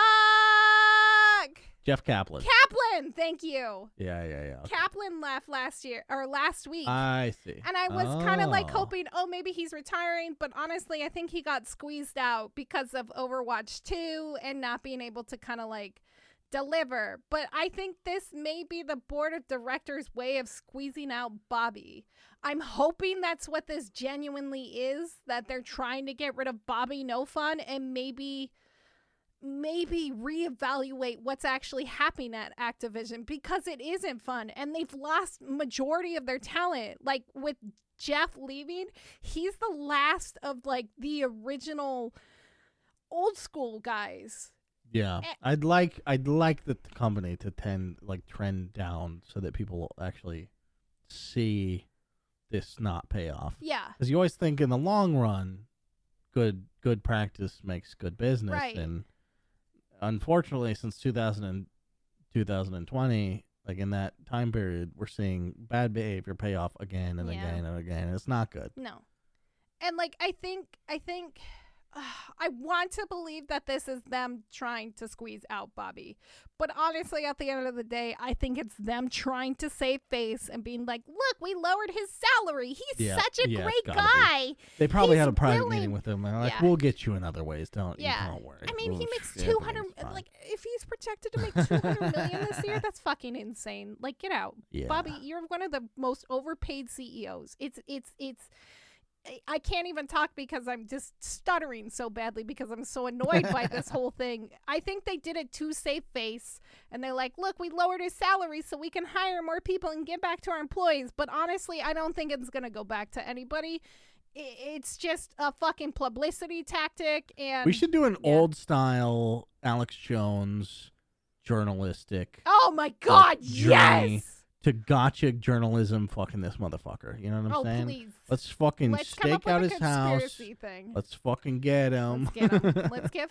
Jeff Kaplan. Kaplan, thank you. Yeah. Okay. Kaplan left last week. I see. And I was kind of like hoping, maybe he's retiring. But honestly, I think he got squeezed out because of Overwatch 2 and not being able to kind of like deliver. But I think this may be the board of directors' way of squeezing out Bobby. I'm hoping that's what this genuinely is, that they're trying to get rid of Bobby No Fun and maybe reevaluate what's actually happening at Activision, because it isn't fun and they've lost majority of their talent. Like with Jeff leaving, he's the last of like the original old school guys. Yeah. I'd like the company to trend down so that people will actually see this not pay off. Yeah. Because you always think in the long run, good practice makes good business. Right. And unfortunately, since 2020, like in that time period, we're seeing bad behavior pay off again and again and again. And it's not good. No. And like, I think I want to believe that this is them trying to squeeze out Bobby. But honestly, at the end of the day, I think it's them trying to save face and being like, look, we lowered his salary. He's such a great guy. They probably had a private meeting with him. They're like, we'll get you in other ways. Don't worry. I mean, he makes 200. Like, if he's projected to make 200 million this year, that's fucking insane. Like, get out. Yeah. Bobby, you're one of the most overpaid CEOs. I can't even talk because I'm just stuttering so badly because I'm so annoyed by this whole thing. I think they did it to save face, and they're like, look, we lowered his salary so we can hire more people and get back to our employees. But honestly, I don't think it's going to go back to anybody. It's just a fucking publicity tactic. And we should do an old style Alex Jones journalistic. Oh my God, yes! To gotcha journalism fucking this motherfucker. You know what I'm saying? Please. Let's fucking stake out his house. Thing. Let's fucking get him. Let's get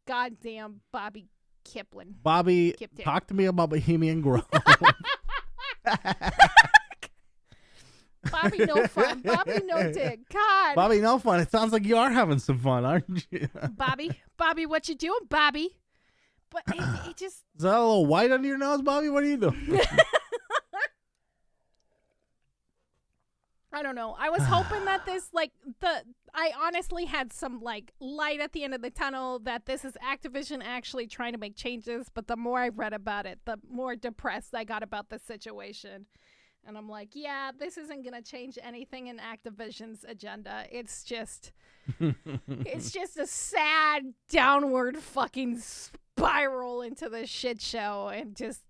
goddamn Bobby Kipling. Bobby, talk to me about Bohemian Grove. Bobby No Fun. Bobby No Dick. God. Bobby No Fun. It sounds like you are having some fun, aren't you? Bobby, what you doing, Bobby? But it just... Is that a little white under your nose, Bobby? What are you doing? I don't know. I was hoping that this, I honestly had some, light at the end of the tunnel that this is Activision actually trying to make changes. But the more I read about it, the more depressed I got about the situation. And I'm like, yeah, this isn't going to change anything in Activision's agenda. It's just... it's just a sad downward fucking spiral into the shit show, and just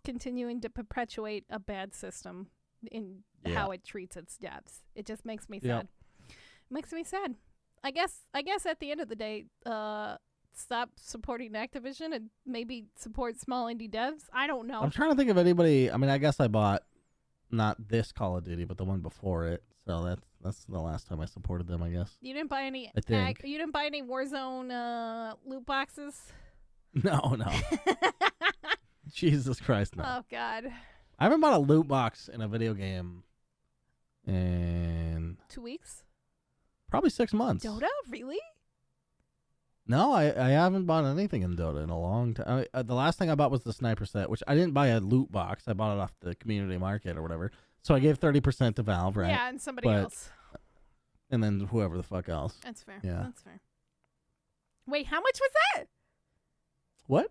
continuing to perpetuate a bad system in how it treats its devs. It just makes me sad. Makes me sad. I guess at the end of the day, stop supporting Activision and maybe support small indie devs. I don't know. I'm trying to think of anybody. I mean, I guess I bought not this Call of Duty, but the one before it. So that's the last time I supported them, I guess. You didn't buy any. I think. You didn't buy any Warzone loot boxes. No. Jesus Christ, no. Oh God. I haven't bought a loot box in a video game in 2 weeks. Probably 6 months. Dota, really? No, I haven't bought anything in Dota in a long time. The last thing I bought was the sniper set, which I didn't buy a loot box. I bought it off the community market or whatever. So I gave 30% to Valve, right? Yeah, and somebody else. And then whoever the fuck else. That's fair. Yeah. That's fair. Wait, how much was that? What?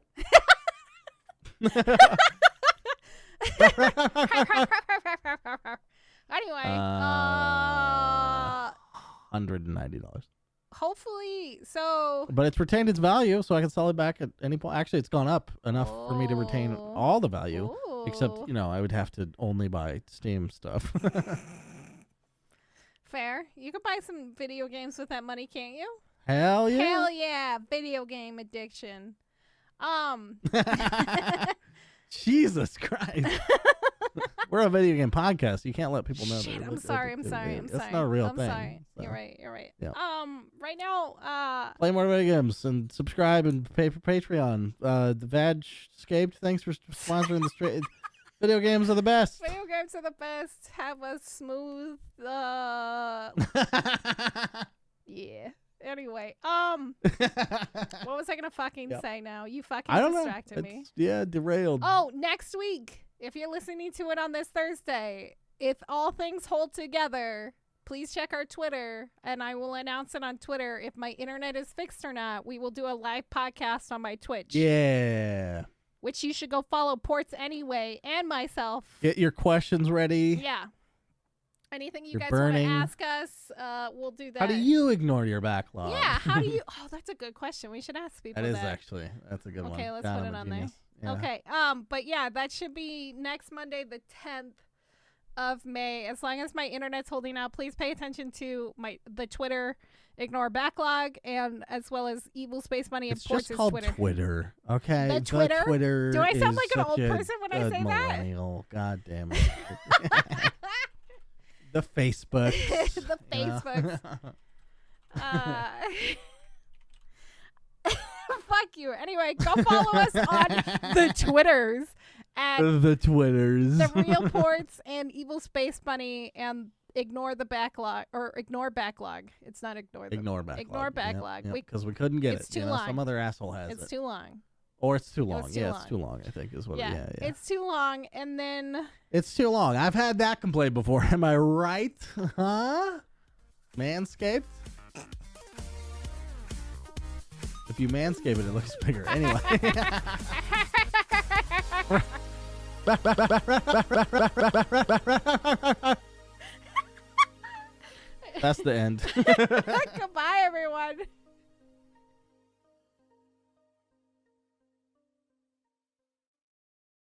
Anyway, $190. Hopefully, so. But it's retained its value, so I can sell it back at any point. Actually, it's gone up enough for me to retain all the value. Ooh. Except, I would have to only buy Steam stuff. Fair. You could buy some video games with that money, can't you? Hell yeah. Hell yeah. Video game addiction. Jesus Christ. We're a video game podcast. You can't let people know Shit, that. I'm sorry. That's not a real thing. Sorry. So. You're right. Yeah. Right now, play more video games and subscribe and pay for Patreon. The VagScaped, thanks for sponsoring the straight. Video games are the best. Video games are the best. Have a smooth, yeah. Anyway, what was I gonna fucking say now? You fucking distracted me. Yeah, derailed. Oh, next week, if you're listening to it on this Thursday, if all things hold together, please check our Twitter, and I will announce it on Twitter. If my internet is fixed or not, we will do a live podcast on my Twitch. Yeah. Which you should go follow Portz anyway, and myself. Get your questions ready. Yeah. Anything you guys want to ask us, we'll do that. How do you ignore your backlog? Yeah, how do you... Oh, that's a good question. We should ask people that. That is actually. That's a good one. Okay, let's put it on there. Yeah. Okay, but yeah, that should be next Monday, the 10th of May. As long as my internet's holding out, please pay attention to the Twitter, ignore backlog, and as well as EvilSpaceBunny and Portz's just called Twitter. Okay? The Twitter? Do I sound like an old person when I say millennial. God damn it. The Facebook. The Facebook. Fuck you. Anyway, go follow us on the Twitters at TheRealPortz and EvilSpaceBunny, and ignore the backlog, or ignore backlog. It's not ignore them. Ignore backlog. Ignore backlog. Because we couldn't get it. It's too long. Some other asshole has it. It's too long. Or it's too long. It's too long, I think is what yeah. It's too long, and then... It's too long. I've had that complaint before. Am I right? Huh? Manscaped? If you manscape it looks bigger. Anyway. That's the end. Goodbye, everyone.